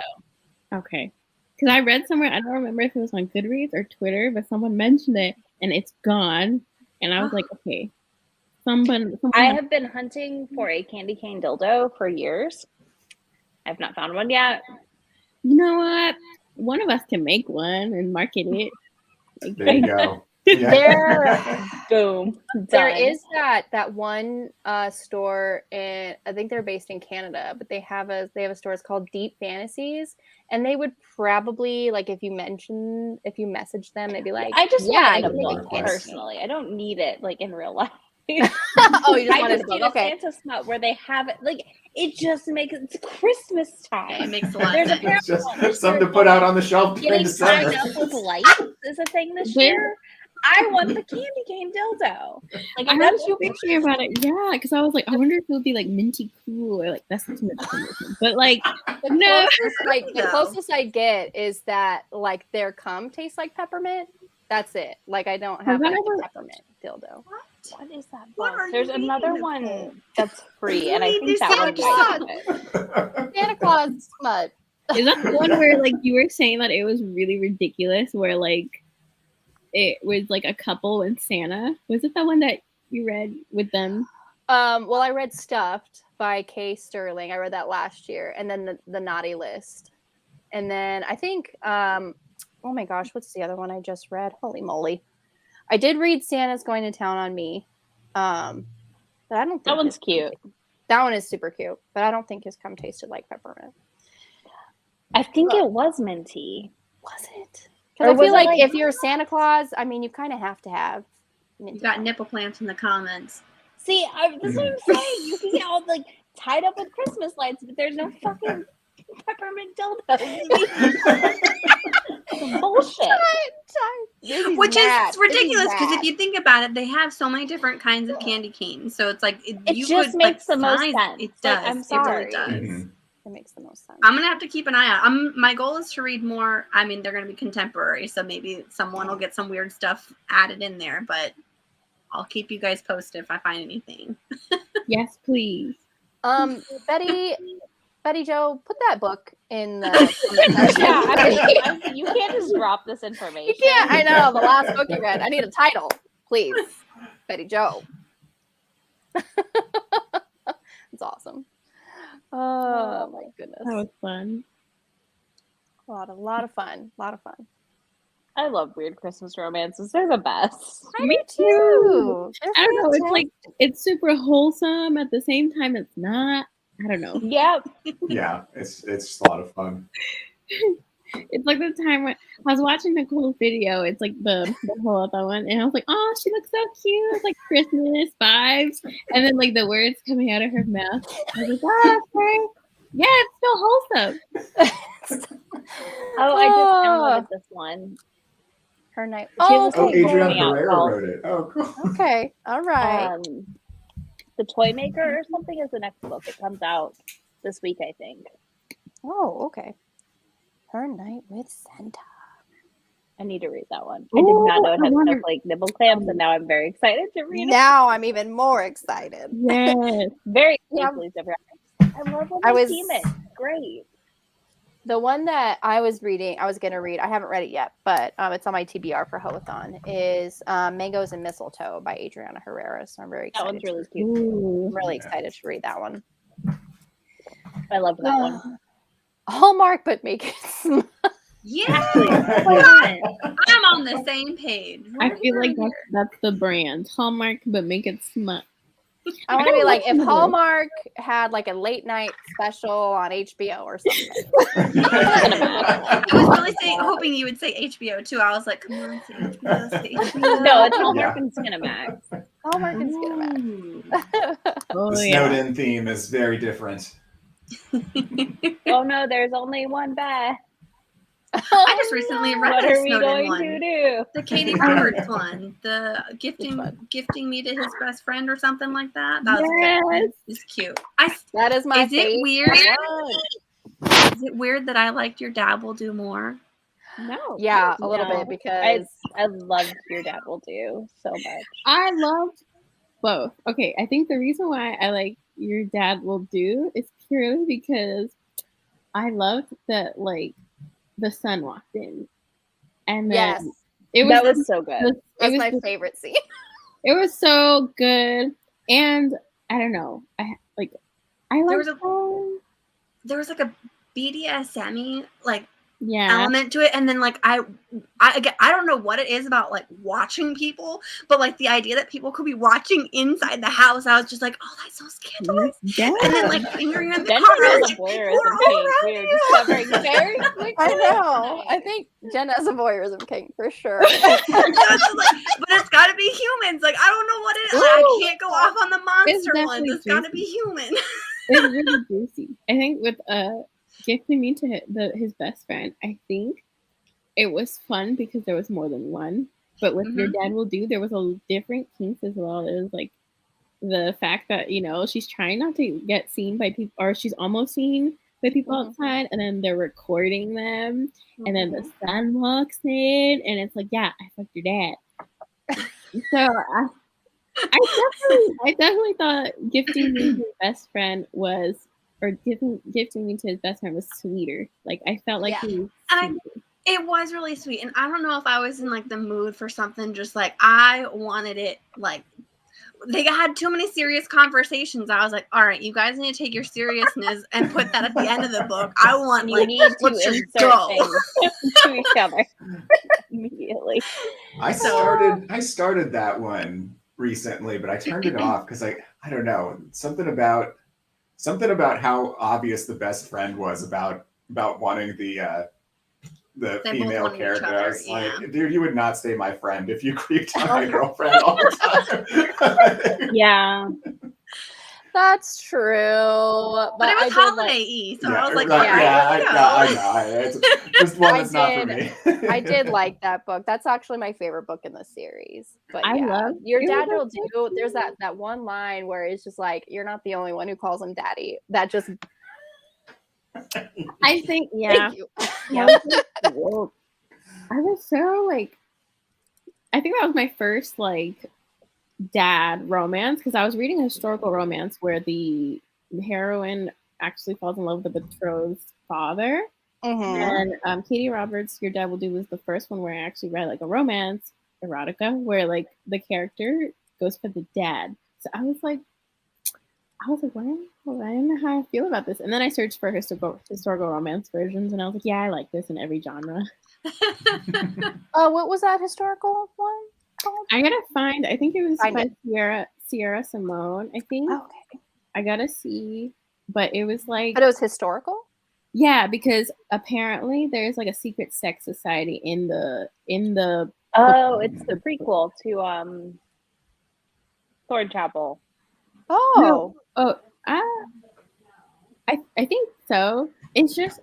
[SPEAKER 5] Okay. Because I read somewhere, I don't remember if it was on Goodreads or Twitter, but someone mentioned it and it's gone. And I was like, okay. Someone
[SPEAKER 3] I have been hunting for a candy cane dildo for years. I've not found one yet.
[SPEAKER 5] You know what? One of us can make one and market it.
[SPEAKER 4] There you go.
[SPEAKER 3] Boom.
[SPEAKER 1] There is that one store, and I think they're based in Canada, but they have a store. It's called Deep Fantasies, and they would probably like if you message them, they'd be like,
[SPEAKER 3] I just want a book personally. I don't need it like in real life.
[SPEAKER 1] Oh, you just
[SPEAKER 3] I
[SPEAKER 1] wanted
[SPEAKER 3] just
[SPEAKER 1] to
[SPEAKER 3] need
[SPEAKER 1] book.
[SPEAKER 3] a
[SPEAKER 1] Okay.
[SPEAKER 3] Santa smut where they have it. Like, it just makes it's Christmas time.
[SPEAKER 2] It makes a lot
[SPEAKER 3] There's
[SPEAKER 2] of
[SPEAKER 3] a
[SPEAKER 2] sense.
[SPEAKER 4] It's just something to put out on the shelf during
[SPEAKER 3] Getting
[SPEAKER 4] December.
[SPEAKER 3] tied up with lights is a thing this year. I want the candy cane dildo. Like,
[SPEAKER 5] I
[SPEAKER 3] that's
[SPEAKER 5] was thinking about it, yeah, because I was like, I wonder if it would be like minty cool or like that's too much information. But like, no,
[SPEAKER 1] The closest I get is that like their cum tastes like peppermint. That's it. Like I don't have like a peppermint dildo.
[SPEAKER 3] What is that?
[SPEAKER 2] What are
[SPEAKER 3] There's
[SPEAKER 2] you
[SPEAKER 3] another
[SPEAKER 2] eating,
[SPEAKER 3] one
[SPEAKER 2] Nicole?
[SPEAKER 3] that's free,
[SPEAKER 2] You
[SPEAKER 3] and I
[SPEAKER 2] need
[SPEAKER 3] think
[SPEAKER 2] to
[SPEAKER 3] that
[SPEAKER 2] Santa
[SPEAKER 3] one might be it.
[SPEAKER 1] Santa Claus smut.
[SPEAKER 5] is that the one where like you were saying that it was really ridiculous? Where like it was like a couple and Santa. Was it that one that you read with them?
[SPEAKER 1] Well, I read Stuffed by Kay Sterling. I read that last year, and then the Naughty List, and then I think oh my gosh, what's the other one I just read? Holy moly! I did read Santa's Going to Town on Me, but I don't think
[SPEAKER 3] That one's cute.
[SPEAKER 1] That one is super cute, but I don't think his cum tasted like peppermint.
[SPEAKER 3] I think it was minty.
[SPEAKER 1] Was it? Because I feel like if you're Santa Claus, I mean, you kind of have to have.
[SPEAKER 2] You got nipple plants in the comments.
[SPEAKER 3] See, that's what I'm saying. You can get all like tied up with Christmas lights, but there's no fucking peppermint dildo. Bullshit.
[SPEAKER 2] Which is ridiculous because if you think about it, they have so many different kinds of candy canes. So it's like
[SPEAKER 3] it just makes the most sense.
[SPEAKER 2] It does.
[SPEAKER 3] Like, I'm sorry.
[SPEAKER 2] It really does.
[SPEAKER 4] Mhm.
[SPEAKER 1] It makes the most sense.
[SPEAKER 2] I'm gonna have to keep an eye out. My goal is to read more. I mean, they're gonna be contemporary, so maybe someone will get some weird stuff added in there. But I'll keep you guys posted if I find anything.
[SPEAKER 5] Yes, please.
[SPEAKER 1] Betty Jo, put that book in the comment section.
[SPEAKER 3] Yeah, you can't just drop this information.
[SPEAKER 1] You can't. I know the last book you read. I need a title, please, Betty Jo. It's awesome. Oh my goodness,
[SPEAKER 5] That was fun.
[SPEAKER 1] a lot of fun.
[SPEAKER 3] I love weird Christmas romances. They're the best.
[SPEAKER 5] Me too. I don't know. It's like it's super wholesome at the same time. It's not. I don't know.
[SPEAKER 3] Yep.
[SPEAKER 4] Yeah, it's a lot of fun.
[SPEAKER 5] It's like the time when I was watching Nicole's video. It's like the whole other one, and I was like, "Oh, she looks so cute! It's like Christmas vibes." And then like the words coming out of her mouth, I was like, "Oh, okay. Yeah, it's still wholesome."
[SPEAKER 3] Oh, I just downloaded this one.
[SPEAKER 1] Her night.
[SPEAKER 3] Oh,
[SPEAKER 4] Oh,
[SPEAKER 3] okay.
[SPEAKER 4] Adriana
[SPEAKER 3] Yeah,
[SPEAKER 4] Herrera
[SPEAKER 3] well,
[SPEAKER 4] wrote it. Oh, cool.
[SPEAKER 1] Okay. All right.
[SPEAKER 3] The Toy Maker or something is the next book. It comes out this week, I think.
[SPEAKER 1] Oh, okay. Her Night with Santa.
[SPEAKER 3] I need to read that one. I did not know it had stuff like nipple clamps, and now I'm very excited to read it.
[SPEAKER 1] Now I'm even more excited.
[SPEAKER 5] Yes.
[SPEAKER 3] Very
[SPEAKER 1] Yeah.
[SPEAKER 3] easily different. I love when they team it. Great.
[SPEAKER 1] The one that I was going to read, I haven't read it yet, but it's on my TBR for Hoathon, is Mangoes and Mistletoe by Adriana Herrera. So I'm very excited.
[SPEAKER 3] That one's really cute.
[SPEAKER 1] I'm really excited to read that one.
[SPEAKER 3] I love that one.
[SPEAKER 1] Hallmark, but make it smut.
[SPEAKER 2] Yeah,
[SPEAKER 4] Yeah.
[SPEAKER 2] I'm on the same page.
[SPEAKER 5] I feel like that's the brand. Hallmark, but make it smut.
[SPEAKER 1] I want to be like, if Hallmark had like a late night special on HBO or something.
[SPEAKER 2] I was really hoping you would say HBO too. I was like, come on, say HBO, say HBO.
[SPEAKER 3] No, it's Hallmark and Skinamax.
[SPEAKER 1] Hallmark and Skinamax.
[SPEAKER 5] Oh,
[SPEAKER 4] The
[SPEAKER 5] yeah.
[SPEAKER 4] Snowden theme is very different.
[SPEAKER 3] Oh no, there's only one Beth.
[SPEAKER 2] I just recently read
[SPEAKER 3] What
[SPEAKER 2] the
[SPEAKER 3] are we
[SPEAKER 2] Snowden
[SPEAKER 3] going
[SPEAKER 2] one.
[SPEAKER 3] to do?
[SPEAKER 2] The Katie Roberts one. The gifting me to his best friend or something like that. That was
[SPEAKER 5] Yes.
[SPEAKER 2] it's cute.
[SPEAKER 1] That is my
[SPEAKER 2] Is it
[SPEAKER 1] favorite
[SPEAKER 2] weird?
[SPEAKER 1] one.
[SPEAKER 2] Is it weird that I liked Your Dad Will Do More?
[SPEAKER 3] No.
[SPEAKER 1] Yeah, a little
[SPEAKER 3] No.
[SPEAKER 1] bit because
[SPEAKER 3] I loved Your Dad Will Do so much.
[SPEAKER 5] I loved both. Okay, I think the reason why I like Your Dad Will Do is purely because I loved that like the son walked in, and then
[SPEAKER 1] yes,
[SPEAKER 3] That was so good.
[SPEAKER 1] that's my favorite scene.
[SPEAKER 5] It was so good, and I don't know. I like.
[SPEAKER 2] There was like a BDSM like element to it, and then like I don't know what it is about like watching people, but like the idea that people could be watching inside the house, I was just like, oh, that's so scandalous. And then like fingering in the car, I was like,
[SPEAKER 1] I know. I think Jen has a voyeurism kink for sure.
[SPEAKER 2] But it's got to be humans. Like I don't know what it is. Like, I can't go off on the monster ones. It's got to be human.
[SPEAKER 5] It's really juicy. I think with gifting me to his best friend, I think it was fun because there was more than one. But with Your Dad Will Do, there was a different kinks as well. It was like the fact that, you know, she's trying not to get seen by people, or she's almost seen by people outside, and then they're recording them, and then the son walks in, and it's like, yeah, I fucked your dad. So I definitely thought gifting me to his best friend was, or gifting me to his best friend was sweeter. Like I felt like he was
[SPEAKER 2] it was really sweet, and I don't know if I was in like the mood for something just like I wanted it. Like they had too many serious conversations. I was like, all right, you guys need to take your seriousness and put that at the end of the book. I want like let's just go
[SPEAKER 3] to each other immediately.
[SPEAKER 4] I started that one recently, but I turned it off because I don't know, something about how obvious the best friend was about wanting the female character. I was like, dude, you would not stay my friend if you creeped on my girlfriend all the
[SPEAKER 3] time. Yeah.
[SPEAKER 1] That's true. But
[SPEAKER 2] it was holiday-y, so I was like,
[SPEAKER 4] I know. It's just one that's not for me.
[SPEAKER 1] I did like that book. That's actually my favorite book in the series. But
[SPEAKER 5] I love
[SPEAKER 1] Your Dad Will Do. There's that one line where it's just like, you're not the only one who calls him daddy. That just
[SPEAKER 5] I think,
[SPEAKER 1] Thank you.
[SPEAKER 5] Yeah. I was so like, I think that was my first like dad romance, because I was reading a historical romance where the heroine actually falls in love with the betrothed's father. And Katie Roberts' Your Dad Will Do was the first one where I actually read like a romance erotica where like the character goes for the dad. So I was like, well, I don't know how I feel about this. And then I searched for historical romance versions, and I was like, yeah, I like this in every genre.
[SPEAKER 1] What was that historical one called?
[SPEAKER 5] I gotta find. I think it was by Sierra Simone. I think.
[SPEAKER 1] Okay.
[SPEAKER 5] I gotta see, but it was like.
[SPEAKER 1] But it was historical.
[SPEAKER 5] Yeah, because apparently there's like a secret sex society in the.
[SPEAKER 3] Oh, it's the prequel to Thorn Chapel.
[SPEAKER 1] Oh.
[SPEAKER 5] No. I think so. It's just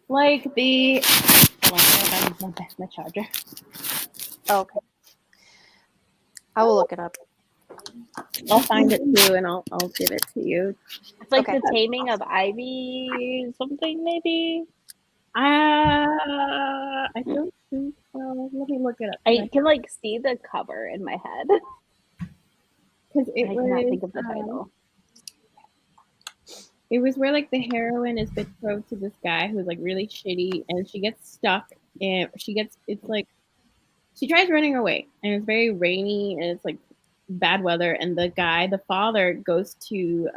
[SPEAKER 5] like the. Hold on, my charger.
[SPEAKER 1] Okay. I will look it up.
[SPEAKER 5] I'll find it too, and I'll give it to you.
[SPEAKER 3] It's like The Taming of Ivy, something maybe.
[SPEAKER 5] I don't think so. Let me look it up.
[SPEAKER 3] I can like see the cover in my head.
[SPEAKER 5] Because I
[SPEAKER 3] cannot think of the title.
[SPEAKER 5] It was where like the heroine is betrothed to this guy who's like really shitty, and she gets stuck, and it's like she tries running away, and it's very rainy, and it's like bad weather, and the father goes to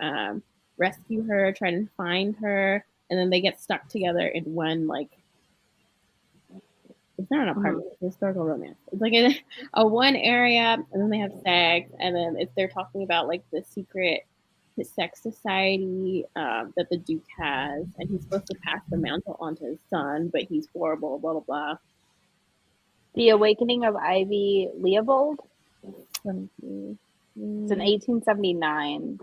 [SPEAKER 5] rescue her, try to find her, and then they get stuck together in one like. It's not an apartment, it's a historical romance. It's like a one area, and then they have sex, and then they're talking about like the secret sex society that the Duke has, and he's supposed to pass the mantle on to his son, but he's horrible, blah, blah, blah.
[SPEAKER 3] The Awakening of Ivy Leopold? It's in 1879.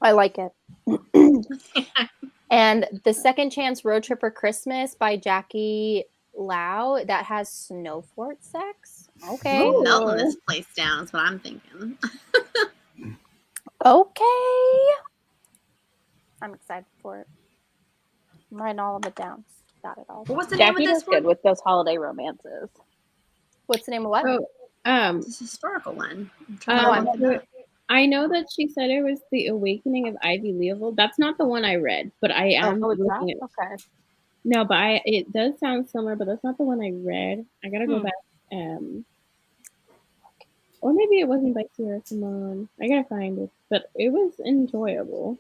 [SPEAKER 1] I like it. And The Second Chance Road Trip for Christmas by Jackie Laroux, that has snow fort sex. Okay.
[SPEAKER 2] Melting this place down is what I'm thinking.
[SPEAKER 1] Okay. I'm excited for it. I'm writing all of it down. Got it all.
[SPEAKER 2] What was the
[SPEAKER 3] Jackie
[SPEAKER 2] name of this
[SPEAKER 3] good with those holiday romances.
[SPEAKER 1] What's the name of what?
[SPEAKER 2] This historical one.
[SPEAKER 5] I know that she said it was The Awakening of Ivy Leopold. That's not the one I read, but I am looking at.
[SPEAKER 3] Okay.
[SPEAKER 5] No, but it does sound similar, but that's not the one I read. I gotta go back. Or maybe it wasn't by Sierra Simone. I gotta find it, but it was enjoyable.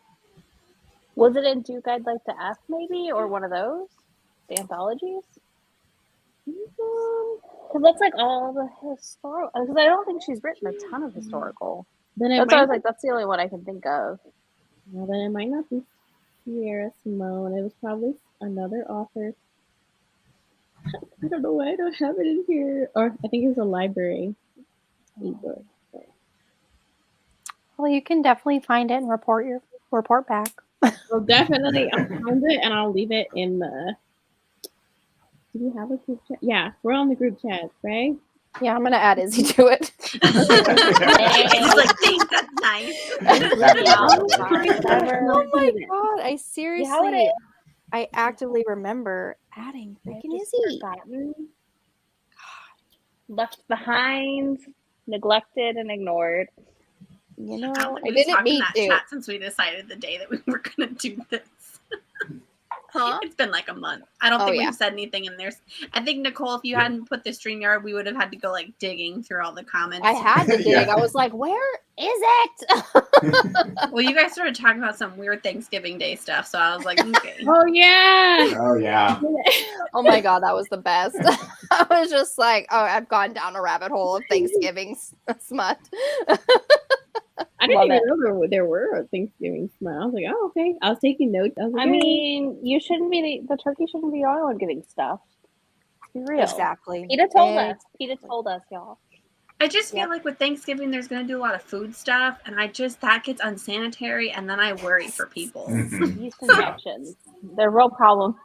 [SPEAKER 3] Was it in Duke I'd Like to Ask, maybe, or one of those? The anthologies? Because that's like all the historical. Because I don't think she's written a ton of historical.
[SPEAKER 5] Then it
[SPEAKER 3] That's why I
[SPEAKER 5] might
[SPEAKER 3] was like, that's the only one I can think of.
[SPEAKER 5] well, then it might not be Sierra Simone. It was probably another author. I don't know why I don't have it in here. Or I think it was a library ebook.
[SPEAKER 1] Well, you can definitely find it and report back.
[SPEAKER 5] Well, definitely, I'll find it and I'll leave it in the. Do we have a group chat? Yeah, we're on the group chat, right?
[SPEAKER 1] Yeah, I'm gonna add Izzy to it.
[SPEAKER 2] It's like, thanks, that's nice.
[SPEAKER 1] Oh my god! I seriously,
[SPEAKER 3] it-
[SPEAKER 1] I actively remember adding freaking Izzy.
[SPEAKER 3] Forgotten, left behind, neglected, and ignored.
[SPEAKER 1] You know,
[SPEAKER 2] I don't think
[SPEAKER 1] I
[SPEAKER 2] we've
[SPEAKER 1] didn't
[SPEAKER 2] talked in
[SPEAKER 1] mean
[SPEAKER 2] that
[SPEAKER 1] to.
[SPEAKER 2] chat since we decided the day that we were gonna do this.
[SPEAKER 1] Huh?
[SPEAKER 2] It's been like a month. I don't
[SPEAKER 1] Oh,
[SPEAKER 2] think
[SPEAKER 1] yeah.
[SPEAKER 2] we've said anything in there. I think, Nicole, if you hadn't put the StreamYard, we would have had to go like digging through all the comments.
[SPEAKER 1] I had to dig.
[SPEAKER 4] Yeah.
[SPEAKER 1] I was like, where is it?
[SPEAKER 2] Well, you guys started talking about some weird Thanksgiving Day stuff, so I was like, okay.
[SPEAKER 5] Oh yeah.
[SPEAKER 4] Oh yeah.
[SPEAKER 1] Oh my god, that was the best. I was just like, oh, I've gone down a rabbit hole of Thanksgiving smut.
[SPEAKER 5] I didn't even know there were a Thanksgiving smell. I was like, oh okay. I was taking notes. I was like,
[SPEAKER 3] I mean, you shouldn't be the turkey shouldn't be the only one getting stuffed. Be real.
[SPEAKER 1] Exactly.
[SPEAKER 3] PETA told us. PETA told us, y'all.
[SPEAKER 2] I just feel like with Thanksgiving, there's going to do a lot of food stuff, and that gets unsanitary, and then I worry for people.
[SPEAKER 4] Mhm.
[SPEAKER 3] Yeast infections. They're a real problem.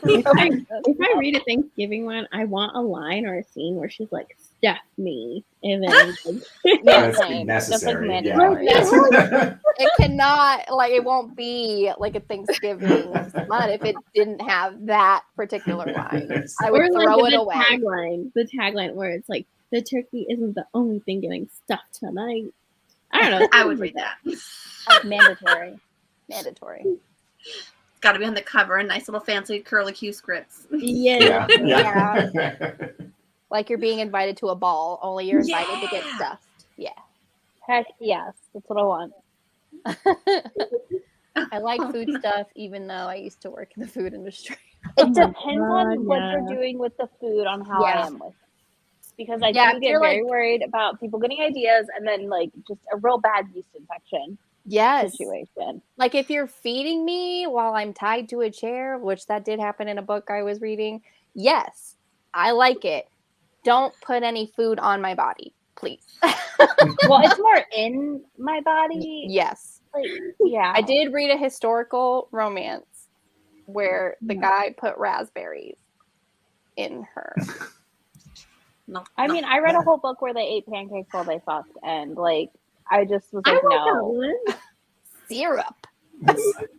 [SPEAKER 5] if I read a Thanksgiving one, I want a line or a scene where she's like, stuff me. And then like,
[SPEAKER 3] Yeah,
[SPEAKER 4] That's
[SPEAKER 3] same.
[SPEAKER 4] necessary.
[SPEAKER 3] That's like
[SPEAKER 4] Yeah.
[SPEAKER 3] mandatory.
[SPEAKER 1] It cannot, like, it won't be like a Thanksgiving smut if it didn't have that particular line. I would
[SPEAKER 5] or like
[SPEAKER 1] throw it
[SPEAKER 5] the
[SPEAKER 1] away.
[SPEAKER 5] tagline where it's like, the turkey isn't the only thing getting stuffed tonight. I don't know.
[SPEAKER 2] I would read that.
[SPEAKER 3] Mandatory.
[SPEAKER 1] Mandatory.
[SPEAKER 2] It's got to be on the cover, a nice little fancy curlicue scripts.
[SPEAKER 5] Yeah.
[SPEAKER 4] Yeah.
[SPEAKER 1] Like you're being invited to a ball, only you're invited to get stuffed. Yeah.
[SPEAKER 3] Heck yes. That's what I want.
[SPEAKER 1] I like food stuff, even though I used to work in the food industry.
[SPEAKER 3] It depends on
[SPEAKER 5] God,
[SPEAKER 3] what
[SPEAKER 5] yeah.
[SPEAKER 3] you're doing with the food on how I
[SPEAKER 1] Yeah.
[SPEAKER 3] am with it. Because I
[SPEAKER 1] Yeah,
[SPEAKER 3] do
[SPEAKER 1] if
[SPEAKER 3] get
[SPEAKER 1] you're,
[SPEAKER 3] very
[SPEAKER 1] like-
[SPEAKER 3] worried about people getting ideas and then like just a real bad yeast infection
[SPEAKER 1] Yes.
[SPEAKER 3] situation.
[SPEAKER 1] Like if you're feeding me while I'm tied to a chair, which that did happen in a book I was reading, yes, I like it. Don't put any food on my body, please.
[SPEAKER 3] Well, it's more in my body.
[SPEAKER 1] Yes.
[SPEAKER 3] Like, yeah.
[SPEAKER 1] I did read a historical romance where the guy put raspberries in her.
[SPEAKER 2] No,
[SPEAKER 3] I
[SPEAKER 2] no.
[SPEAKER 3] mean, I read a whole book where they ate pancakes while they fucked, and like, I just was
[SPEAKER 5] I
[SPEAKER 3] like,
[SPEAKER 5] want that
[SPEAKER 3] no.
[SPEAKER 5] one.
[SPEAKER 1] Syrup.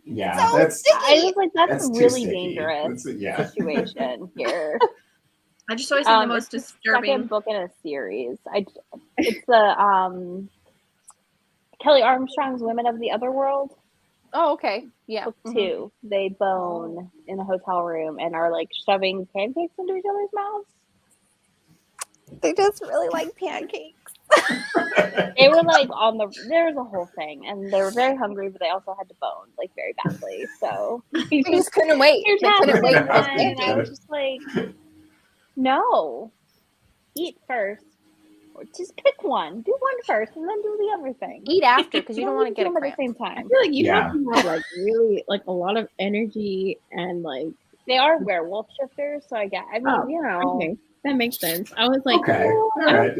[SPEAKER 4] Yeah.
[SPEAKER 1] So
[SPEAKER 4] That's
[SPEAKER 3] I was like, that's
[SPEAKER 4] that's
[SPEAKER 3] a
[SPEAKER 4] too
[SPEAKER 3] really
[SPEAKER 4] sticky.
[SPEAKER 3] dangerous
[SPEAKER 4] Yeah.
[SPEAKER 3] situation here.
[SPEAKER 2] I just always think the most
[SPEAKER 3] It's the
[SPEAKER 2] disturbing.
[SPEAKER 3] second book in a series. It's the Kelly Armstrong's Women of the Other World.
[SPEAKER 1] Oh, okay. Yeah.
[SPEAKER 3] Book
[SPEAKER 1] Mhm.
[SPEAKER 3] 2. They bone in a hotel room and are like shoving pancakes into each other's mouths.
[SPEAKER 1] They just really like pancakes.
[SPEAKER 3] They were like there was a whole thing, and they were very hungry, but they also had to bone like very badly. So
[SPEAKER 1] They just couldn't wait.
[SPEAKER 3] here's
[SPEAKER 1] They couldn't wait.
[SPEAKER 3] one,
[SPEAKER 1] for
[SPEAKER 3] and I
[SPEAKER 1] pancakes.
[SPEAKER 3] was just like, no, eat first, or just pick one. Do one first, and then do the other thing.
[SPEAKER 1] Eat after because you don't want to get a
[SPEAKER 3] do them at
[SPEAKER 1] cramp.
[SPEAKER 3] the same
[SPEAKER 5] I
[SPEAKER 3] time.
[SPEAKER 5] feel like you
[SPEAKER 4] Yeah.
[SPEAKER 5] have to have like really like a lot of energy and like
[SPEAKER 3] They are werewolf shifters, so I mean,
[SPEAKER 5] Oh,
[SPEAKER 3] you know,
[SPEAKER 5] okay, that makes sense. I was like,
[SPEAKER 4] Okay.
[SPEAKER 5] oh,
[SPEAKER 4] All right.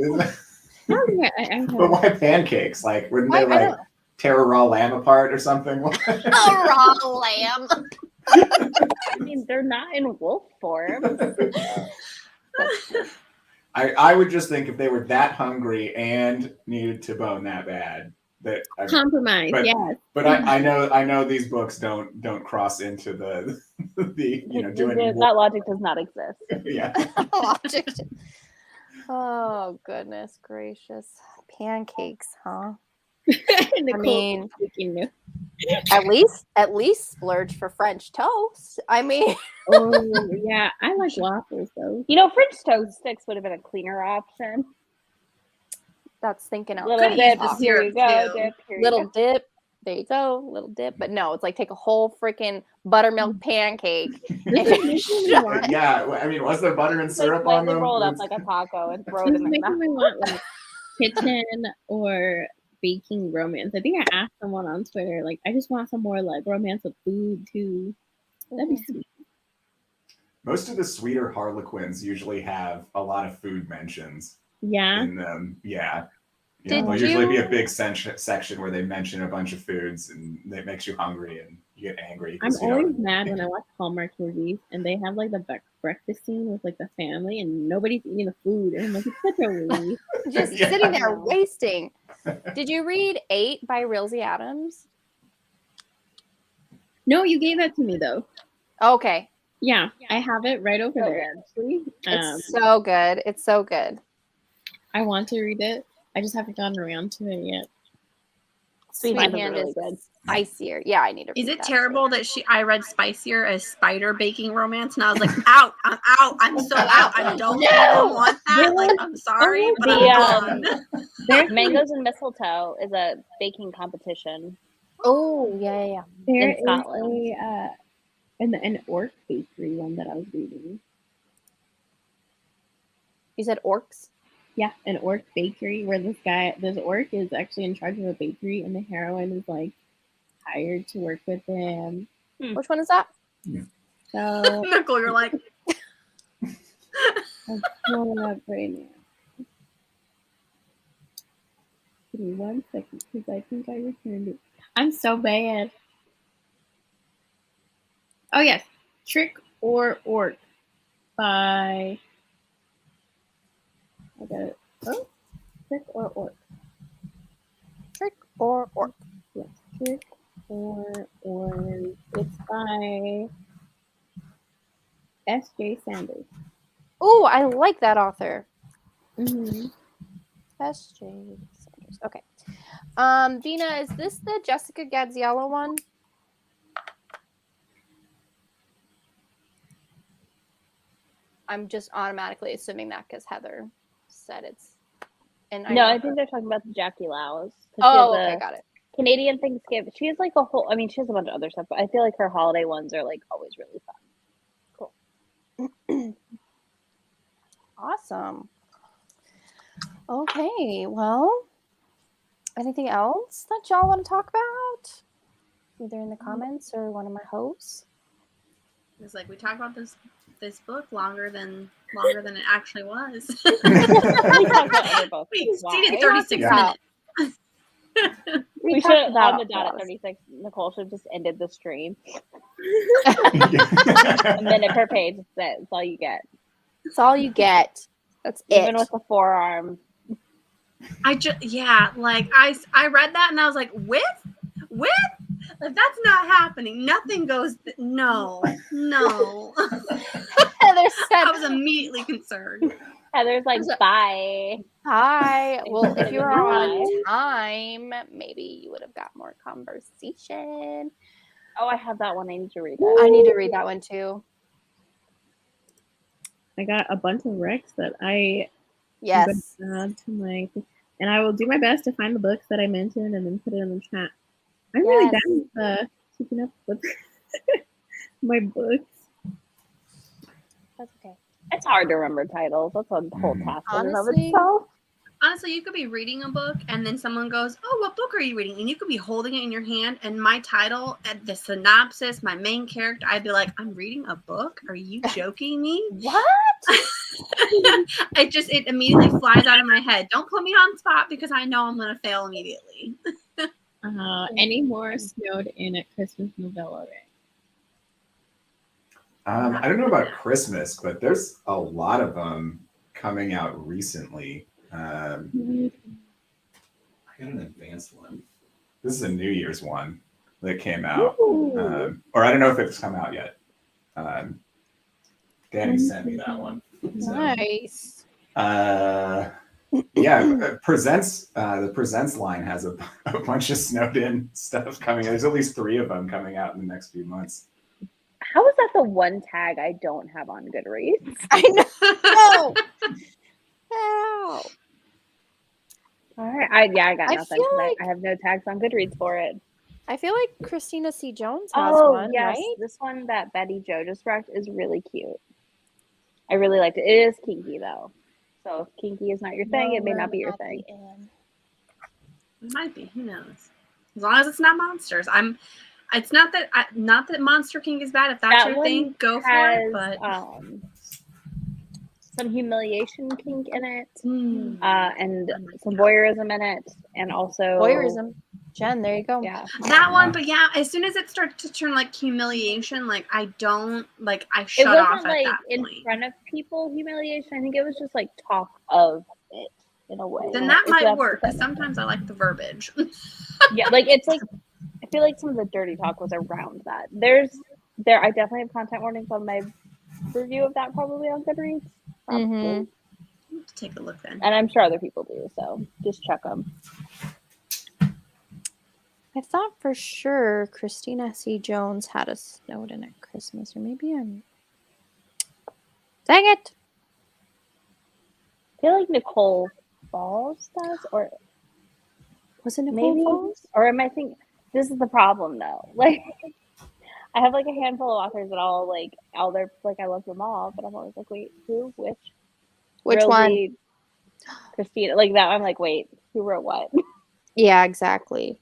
[SPEAKER 5] I
[SPEAKER 4] But why pancakes? Like, wouldn't they
[SPEAKER 1] I don't
[SPEAKER 4] like tear a raw lamb apart or something?
[SPEAKER 1] A raw lamb.
[SPEAKER 3] I mean, they're not in wolf form.
[SPEAKER 4] I would just think if they were that hungry and needed to bone that bad, that
[SPEAKER 5] compromise.
[SPEAKER 4] But-
[SPEAKER 5] Yes.
[SPEAKER 4] but I know these books don't cross into the doing
[SPEAKER 3] That logic does not exist.
[SPEAKER 4] yeah.
[SPEAKER 1] Logic. Oh goodness gracious! Pancakes, huh? I mean, at least splurge for French toast. I mean,
[SPEAKER 5] oh yeah, I like waffles though.
[SPEAKER 3] You know, French toast sticks would have been a cleaner option.
[SPEAKER 1] that's thinking out.
[SPEAKER 3] Little
[SPEAKER 2] Could've
[SPEAKER 3] dip,
[SPEAKER 2] used the
[SPEAKER 3] here you
[SPEAKER 2] syrup,
[SPEAKER 3] go.
[SPEAKER 2] too.
[SPEAKER 3] Dip, here you
[SPEAKER 1] Little
[SPEAKER 3] go.
[SPEAKER 1] dip. there you go, little dip. But no, it's like take a whole freaking buttermilk pancake.
[SPEAKER 4] Yeah, I mean, was there butter and syrup on them?
[SPEAKER 3] Roll it up like a taco and throw it in the mouth.
[SPEAKER 5] Me want like kitchen or baking romance. I think I asked someone on Twitter, like, I just want some more like romance with food too. That'd be sweet.
[SPEAKER 4] Most of the sweeter Harlequins usually have a lot of food mentions in them. Yeah. There'll usually be a big section where they mention a bunch of foods and it makes you hungry and you get angry.
[SPEAKER 5] I'm always mad when I watch Hallmark movies and they have like the breakfast scene with like the family and nobody's eating the food. And I'm like, it's such a waste.
[SPEAKER 1] Just sitting there wasting. Did you read 8 by Rilsey Adams?
[SPEAKER 5] No, you gave that to me though.
[SPEAKER 1] Okay.
[SPEAKER 5] Yeah, I have it right over there actually.
[SPEAKER 1] It's so good. It's so good.
[SPEAKER 5] I want to read it. I just haven't gotten around to it yet.
[SPEAKER 1] Sweet Hand is good. Spicier. Yeah, I need to read
[SPEAKER 2] Is it
[SPEAKER 1] that
[SPEAKER 2] terrible that I read Spicier as spider baking romance and I was like, out, I'm out, I'm so out. I don't even want that. Like, I'm sorry, but I'm done.
[SPEAKER 3] Mangoes and Mistletoe is a baking competition.
[SPEAKER 1] Oh, yeah.
[SPEAKER 5] There
[SPEAKER 3] in Scotland.
[SPEAKER 5] Is an orc bakery one that I was reading.
[SPEAKER 1] You said orcs?
[SPEAKER 5] Yeah, an orc bakery where this orc is actually in charge of a bakery and the heroine is like hired to work with him.
[SPEAKER 1] Which one is that?
[SPEAKER 5] So
[SPEAKER 2] Nicole, you're like
[SPEAKER 5] I'm pulling up right now. Give me 1 second because I think I returned it. I'm so bad. Oh yes, Trick or Orc by I got it. Oh, Trick or Orc.
[SPEAKER 1] Trick or Orc.
[SPEAKER 5] Yes, Trick or Orc. It's by S.J. Sanders.
[SPEAKER 1] Oh, I like that author.
[SPEAKER 5] Mm-hmm.
[SPEAKER 1] S.J. Sanders. Okay. Dina, is this the Jessica Gadziella one? I'm just automatically assuming that because Heather said it's. And
[SPEAKER 3] I think they're talking about the Jackie Laus.
[SPEAKER 1] Oh, okay, got it.
[SPEAKER 3] Canadian Thanksgiving. She has like a whole. I mean, she has a bunch of other stuff, but I feel like her holiday ones are like always really fun.
[SPEAKER 1] Cool. Awesome. Okay, well, anything else that y'all want to talk about? Either in the comments or one of my hosts.
[SPEAKER 2] It's like we talked about this book longer than it actually was. We exceeded 36 minutes.
[SPEAKER 3] We should have on the dot at 36. Nicole should have just ended the stream. A minute per page. That's all you get.
[SPEAKER 1] That's all you get. That's it.
[SPEAKER 3] Even with the forearm.
[SPEAKER 2] I read that and I was like, with? Like, that's not happening. Nothing goes. No.
[SPEAKER 1] Heather said,
[SPEAKER 2] I was immediately concerned.
[SPEAKER 3] Heather's like, bye.
[SPEAKER 1] Hi. Well, if you were on time, maybe you would have got more conversation.
[SPEAKER 3] Oh, I have that one. I need to read that.
[SPEAKER 1] I need to read that one too.
[SPEAKER 5] I got a bunch of recs that I
[SPEAKER 1] to
[SPEAKER 5] my, and I will do my best to find the books that I mentioned and then put it in the chat. I'm really down with keeping up with my books.
[SPEAKER 1] That's okay.
[SPEAKER 3] It's hard to remember titles. That's a whole task in and of itself.
[SPEAKER 2] Honestly, you could be reading a book and then someone goes, "Oh, what book are you reading?" And you could be holding it in your hand and my title, the synopsis, my main character, I'd be like, "I'm reading a book? Are you joking me?"
[SPEAKER 1] What?
[SPEAKER 2] It immediately flies out of my head. Don't put me on spot because I know I'm going to fail immediately.
[SPEAKER 5] Any more snowed in at Christmas novella?
[SPEAKER 4] I don't know about Christmas, but there's a lot of them coming out recently. I got an advanced one. This is a New Year's one that came out, or I don't know if it's come out yet. Danny sent me that one. So,
[SPEAKER 1] nice.
[SPEAKER 4] Presents the Presents line has a bunch of snowed in stuff coming. There's at least 3 of them coming out in the next few months.
[SPEAKER 3] How is that the one tag I don't have on Goodreads?
[SPEAKER 1] I know. How?
[SPEAKER 3] All right. I got
[SPEAKER 1] I
[SPEAKER 3] nothing.
[SPEAKER 1] feel like
[SPEAKER 3] I have no tags on Goodreads for it.
[SPEAKER 1] I feel like Christina C. Jones has one,
[SPEAKER 3] yes,
[SPEAKER 1] right?
[SPEAKER 3] this one that Betty Jo just wrecked is really cute. I really liked it. It is kinky though, so if kinky is not your thing, it may not be your thing.
[SPEAKER 2] It might be. Who knows? As long as it's not monsters. It's not that Monster King is bad. If that's your thing, go for it. But
[SPEAKER 3] some humiliation kink in it, and some voyeurism in it, and also
[SPEAKER 1] voyeurism. Jen, there you go.
[SPEAKER 3] Yeah,
[SPEAKER 2] that one. But yeah, as soon as it starts to turn like humiliation, like I shut off at that
[SPEAKER 3] in
[SPEAKER 2] point.
[SPEAKER 3] front of people humiliation. I think it was just like talk of it in a way.
[SPEAKER 2] Then that might work because sometimes I like the verbiage.
[SPEAKER 3] Yeah, like it's like I feel like some of the dirty talk was around that. I definitely have content warnings on my review of that, probably on Goodreads.
[SPEAKER 1] Mm-hmm.
[SPEAKER 2] Take a look then,
[SPEAKER 3] and I'm sure other people do. So just check them.
[SPEAKER 1] I thought for sure Christina C. Jones had a Snowden at Christmas, or maybe I'm. Dang it!
[SPEAKER 3] I feel like Nicole Falls does, or
[SPEAKER 1] was it Nicole Falls?
[SPEAKER 3] Or am I thinking? This is the problem, though. Like, I have like a handful of authors that all they're like I love them all, but I'm always like, wait, who, which
[SPEAKER 1] Rosie,
[SPEAKER 3] one? Christina, like that. I'm like, wait, who wrote what?
[SPEAKER 1] Yeah, exactly.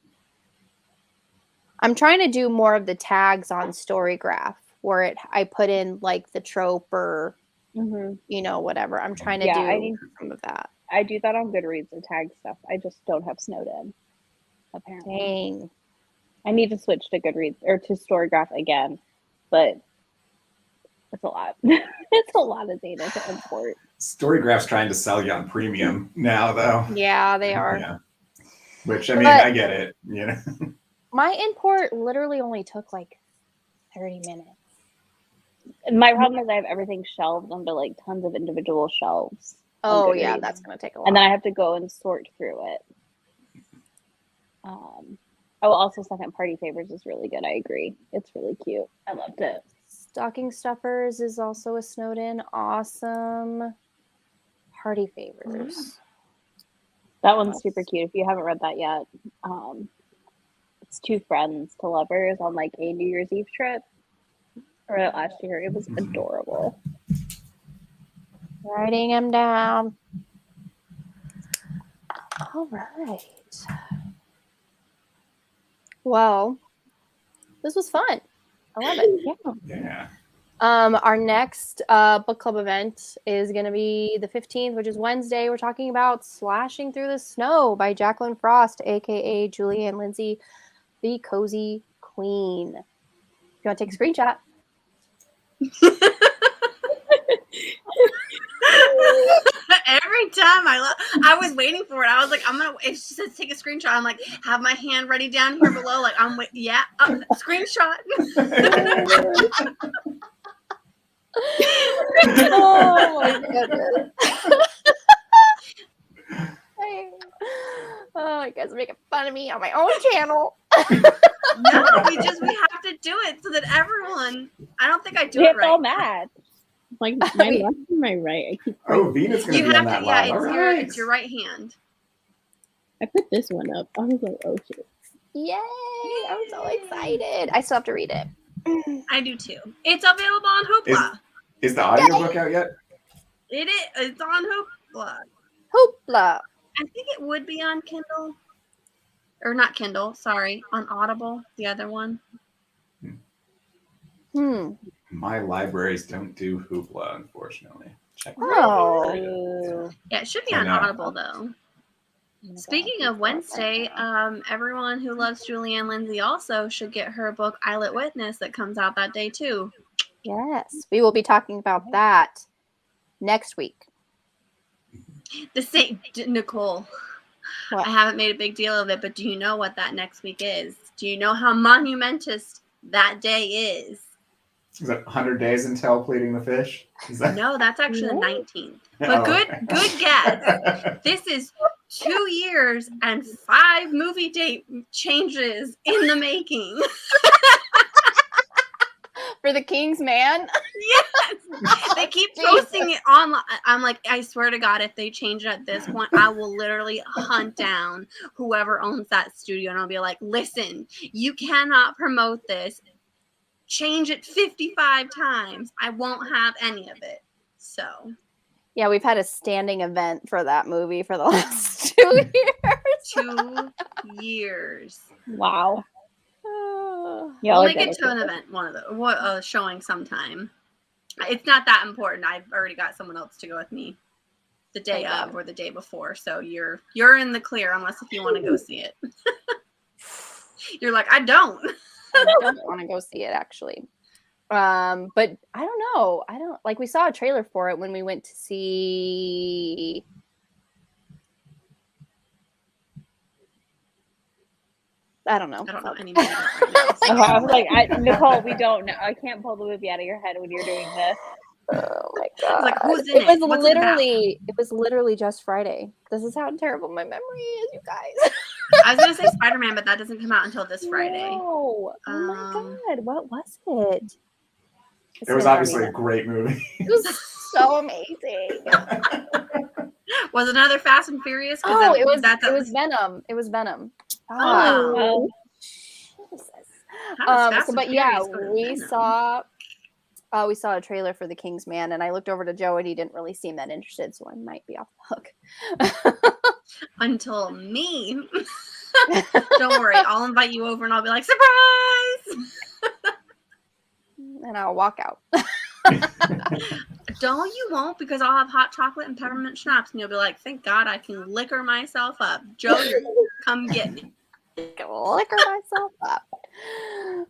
[SPEAKER 1] I'm trying to do more of the tags on Storygraph where I put in like the trope or whatever. I'm trying to do some of that.
[SPEAKER 3] I do that on Goodreads, the tag stuff. I just don't have Snowden. Apparently.
[SPEAKER 1] Dang.
[SPEAKER 3] I need to switch to Goodreads or to Storygraph again, but it's a lot. It's a lot of data to import.
[SPEAKER 4] Storygraph's trying to sell you on premium now, though.
[SPEAKER 1] Yeah, they are.
[SPEAKER 4] Yeah. Which, I mean, I get it, you know.
[SPEAKER 1] My import literally only took like 30 minutes.
[SPEAKER 3] My problem is I have everything shelved under like tons of individual shelves.
[SPEAKER 1] Oh, yeah, that's going to take a while.
[SPEAKER 3] And then I have to go and sort through it. Also, Second Party Favors is really good. I agree. It's really cute. I loved it.
[SPEAKER 1] Stocking Stuffers is also a Snowden. Awesome. Party Favors.
[SPEAKER 3] That one's super cute. If you haven't read that yet, it's two friends to lovers on like a New Year's Eve trip. I read it last year. It was adorable.
[SPEAKER 1] Writing them down. All right. Well, this was fun. I love it.
[SPEAKER 4] Yeah.
[SPEAKER 1] Our next book club event is going to be the 15th, which is Wednesday. We're talking about Slashing Through the Snow by Jacqueline Frost, a.k.a. Julie and Lindsey, the Cozy Queen. If you want to take a screenshot.
[SPEAKER 2] Every time I was waiting for it. I was like, if she says take a screenshot, I'm like, have my hand ready down here below. Like, screenshot.
[SPEAKER 1] Oh my goodness. Oh, you guys are making fun of me on my own channel.
[SPEAKER 2] No, we have to do it so that everyone. I don't think I do it right.
[SPEAKER 3] All mad.
[SPEAKER 5] Like my left and my right. I keep.
[SPEAKER 4] Venus gonna be on that live.
[SPEAKER 2] It's your right hand.
[SPEAKER 5] I put this one up. I was like, oh shit!
[SPEAKER 1] Yay! I'm so excited. I still have to read it.
[SPEAKER 2] I do too. It's available on Hoopla.
[SPEAKER 4] Is the audiobook out yet?
[SPEAKER 2] It is. It's on Hoopla.
[SPEAKER 1] Hoopla.
[SPEAKER 2] I think it would be on Kindle. Or not Kindle, sorry. On Audible, the other one.
[SPEAKER 4] My libraries don't do Hoopla, unfortunately. Check
[SPEAKER 1] Oh.
[SPEAKER 2] Yeah, it should be on Audible, though. Speaking of Wednesday, everyone who loves Julie and Lindsey also should get her book, Eyelet Witness, that comes out that day, too.
[SPEAKER 1] Yes, we will be talking about that next week.
[SPEAKER 2] The same, Nicole. What? I haven't made a big deal of it, but do you know what that next week is? Do you know how monumentous that day is?
[SPEAKER 4] Is that 100 days until Pleading the Fish?
[SPEAKER 2] No, that's actually the 19th. But good guess. This is 2 years and 5 movie date changes in the making.
[SPEAKER 1] For the King's Man?
[SPEAKER 2] Yes. They keep posting it online. I'm like, I swear to God, if they change it at this point, I will literally hunt down whoever owns that studio and I'll be like, listen, you cannot promote this. Change it 55 times. I won't have any of it. So.
[SPEAKER 1] Yeah, we've had a standing event for that movie for the last 2 years.
[SPEAKER 2] 2 years.
[SPEAKER 3] Wow.
[SPEAKER 2] We'll make it to an event, one of the showing sometime. It's not that important. I've already got someone else to go with me the day of or the day before. So you're in the clear unless if you want to go see it. You're like, I don't
[SPEAKER 1] want to go see it actually. But I don't know. We saw a trailer for it when we went to see I don't know anybody right
[SPEAKER 3] now. I was like, Nicole, we don't know. I can't pull the movie out of your head when you're doing this.
[SPEAKER 1] Oh my God.
[SPEAKER 2] Like, who's in it?
[SPEAKER 1] It was literally just Friday. This is how terrible my memory is, you guys.
[SPEAKER 2] I was gonna say Spider-Man, but that doesn't come out until this Friday.
[SPEAKER 1] No. Oh my God. What was it?
[SPEAKER 4] It was obviously a great movie.
[SPEAKER 1] It was so amazing.
[SPEAKER 2] Was it another Fast and Furious?
[SPEAKER 1] It was Venom. It was Venom.
[SPEAKER 2] Oh.
[SPEAKER 1] Jesus. But yeah, we saw a trailer for The King's Man, and I looked over to Joe, and he didn't really seem that interested, so I might be off the hook.
[SPEAKER 2] Until me. Don't worry, I'll invite you over, and I'll be like, surprise!
[SPEAKER 1] And I'll walk out.
[SPEAKER 2] No, you won't, because I'll have hot chocolate and peppermint schnapps, and you'll be like, thank God I can liquor myself up. Joe, come get me.
[SPEAKER 1] Liquor myself up.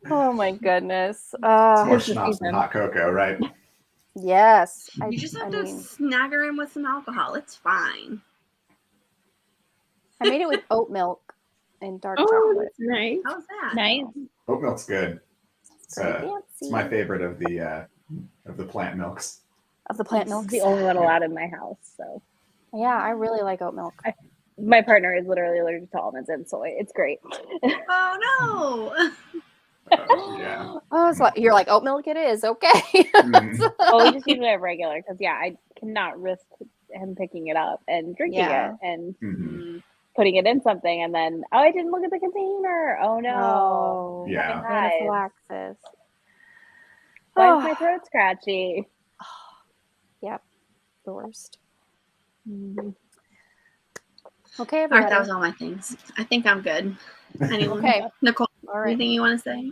[SPEAKER 1] Oh my goodness.
[SPEAKER 4] It's more schnapps than hot cocoa, right?
[SPEAKER 1] Yes.
[SPEAKER 2] You just have to snag her in with some alcohol. It's fine.
[SPEAKER 1] I made it with oat milk and dark
[SPEAKER 5] chocolate.
[SPEAKER 1] That's
[SPEAKER 5] nice.
[SPEAKER 2] How's that?
[SPEAKER 3] Nice.
[SPEAKER 4] Oat milk's good. It's my favorite of the plant milks.
[SPEAKER 1] Of the plant milks?
[SPEAKER 3] It's the only one allowed in my house. So.
[SPEAKER 1] Yeah, I really like oat milk.
[SPEAKER 3] My partner is literally allergic to almonds and soy. It's great.
[SPEAKER 2] Oh
[SPEAKER 4] no! Yeah.
[SPEAKER 1] Oh, so you're like, oat milk? It is okay.
[SPEAKER 3] Mm-hmm. We just use it at regular because I cannot risk him picking it up and drinking it and putting it in something, and then I didn't look at the container. Oh no!
[SPEAKER 4] Yeah.
[SPEAKER 1] Anaphylaxis.
[SPEAKER 3] Why is my throat scratchy?
[SPEAKER 1] Yep, the worst.
[SPEAKER 3] Mm-hmm.
[SPEAKER 1] Okay,
[SPEAKER 2] everybody. All right, that was all my things. I think I'm good. Anyone?
[SPEAKER 1] Okay,
[SPEAKER 2] Nicole. All right. Anything you want to say?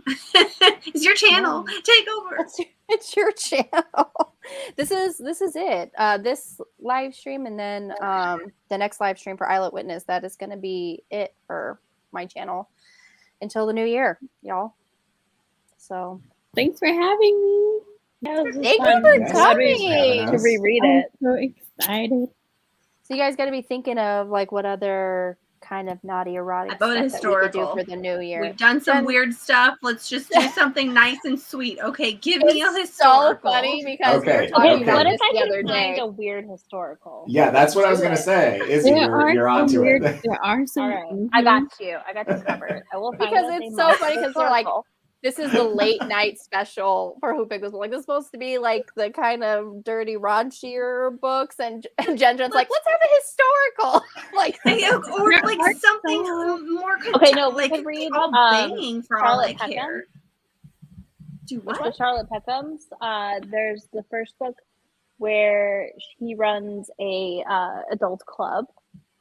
[SPEAKER 2] It's your channel. No. Take over.
[SPEAKER 1] It's your channel. This is it. This live stream, and then the next live stream for Eyelet Witness. That is going to be it for my channel until the new year, y'all. So
[SPEAKER 5] thanks for having me.
[SPEAKER 1] Thank you for coming
[SPEAKER 3] to reread it.
[SPEAKER 5] I'm so excited.
[SPEAKER 1] So you guys got to be thinking of like what other kind of naughty erotic
[SPEAKER 2] stuff that we could
[SPEAKER 1] do for the new year.
[SPEAKER 2] We've done some weird stuff. Let's just do something nice and sweet. Okay, give me a historical.
[SPEAKER 1] So funny because
[SPEAKER 3] what if I can find a weird historical?
[SPEAKER 4] Yeah, that's what I was gonna say. Izzy, you're onto it.
[SPEAKER 5] There are some.
[SPEAKER 3] All right. I got you covered. I will find
[SPEAKER 1] because it's so funny because they're like, this is the late night special for Who Picked This Book. Like, this is supposed to be like the kind of dirty, raunchier books, and Jen's like, let's have a historical, like,
[SPEAKER 2] or like something more.
[SPEAKER 3] Okay, no, we could read
[SPEAKER 2] all banging for
[SPEAKER 3] Charlotte
[SPEAKER 2] all I care. Do what?
[SPEAKER 3] The Charlotte Peckham's. There's the first book where he runs a adult club.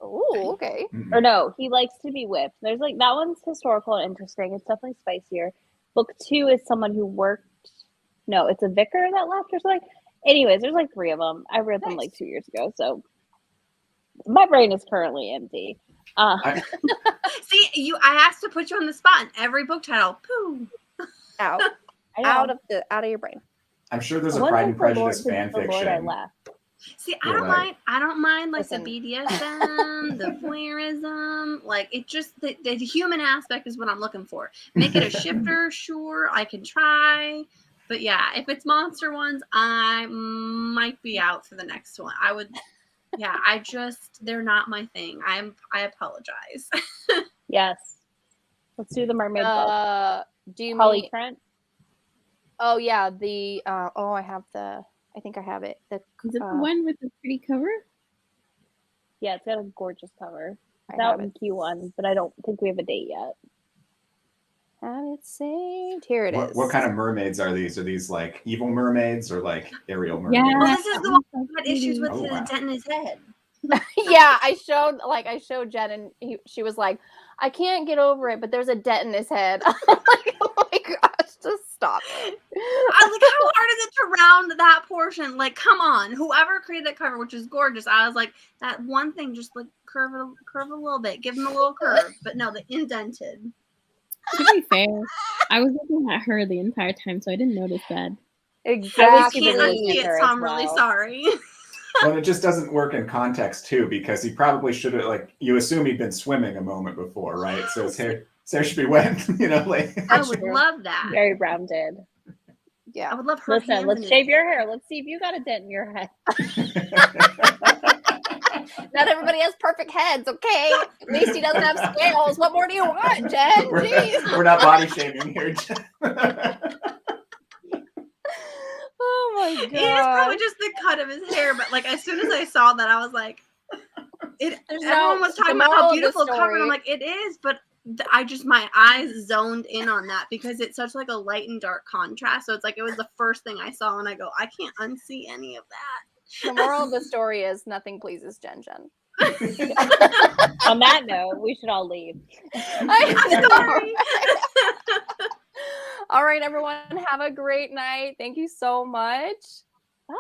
[SPEAKER 1] Oh, okay.
[SPEAKER 3] Or no, he likes to be whipped. There's like that one's historical and interesting. It's definitely spicier. Book 2 is someone who worked. No, it's a vicar that left or something. Anyways, there's like 3 of them. I read them like 2 years ago, so my brain is currently empty.
[SPEAKER 2] See, I have to put you on the spot in every book title. Pooh,
[SPEAKER 1] out of your brain.
[SPEAKER 4] I'm sure there's a Pride and Prejudice fan fiction.
[SPEAKER 3] I left.
[SPEAKER 2] See, I don't mind like the BDSM, the voyeurism, like it just the human aspect is what I'm looking for. Make it a shifter, sure, I can try. But yeah, if it's monster ones, I might be out for the next one. They're not my thing. I apologize.
[SPEAKER 3] Yes. Let's do the mermaid book.
[SPEAKER 1] Do you
[SPEAKER 3] Holly Trent?
[SPEAKER 1] Oh yeah, the I have the. I think I have it.
[SPEAKER 5] Is it the one with the pretty cover?
[SPEAKER 3] Yeah, it's got a gorgeous cover. It's
[SPEAKER 1] I
[SPEAKER 3] out
[SPEAKER 1] have
[SPEAKER 3] in Q1, but I don't think we have a date yet.
[SPEAKER 1] Have it saved. Here it is.
[SPEAKER 4] What kind of mermaids are these? Are these like evil mermaids or like aerial mermaids?
[SPEAKER 5] Yeah.
[SPEAKER 2] Well, this is the one who had issues with
[SPEAKER 4] Oh,
[SPEAKER 2] his
[SPEAKER 4] wow.
[SPEAKER 2] dent in his head.
[SPEAKER 1] Yeah, I showed Jen, and she was like, I can't get over it, but there's a dent in his head. I'm like, oh my gosh, just stop it.
[SPEAKER 2] I like, how hard is it to round that portion? Like, come on, whoever created that cover, which is gorgeous. I was like, that one thing, just like curve a little bit, give him a little curve. But no, the indented.
[SPEAKER 5] To be fair, I was looking at her the entire time, so I didn't notice that.
[SPEAKER 2] I
[SPEAKER 1] Exactly.
[SPEAKER 2] can't unsee it, so I'm really sorry.
[SPEAKER 4] Well, it just doesn't work in context too, because he probably should have, like, you assume he'd been swimming a moment before, right? So his hair should be wet, you know, like.
[SPEAKER 2] I would love that.
[SPEAKER 3] Very rounded.
[SPEAKER 1] Yeah.
[SPEAKER 2] I would love her.
[SPEAKER 3] Listen, let's shave your hair. Let's see if you got a dent in your head.
[SPEAKER 1] Not everybody has perfect heads, okay? At least he doesn't have scales. What more do you want, Jen? Jeez.
[SPEAKER 4] We're not body shaming here, Jen.
[SPEAKER 1] Oh my god.
[SPEAKER 2] It is probably just the cut of his hair, but like as soon as I saw that, I was like, everyone was talking about how beautiful the cover, and I'm like, it is, but my eyes zoned in on that because it's such like a light and dark contrast. So it's like it was the first thing I saw, and I go, I can't unsee any of that.
[SPEAKER 1] The moral of the story is nothing pleases Jen.
[SPEAKER 3] On that note, we should all leave.
[SPEAKER 2] I'm sorry.
[SPEAKER 1] All right, everyone, have a great night. Thank you so much. Bye.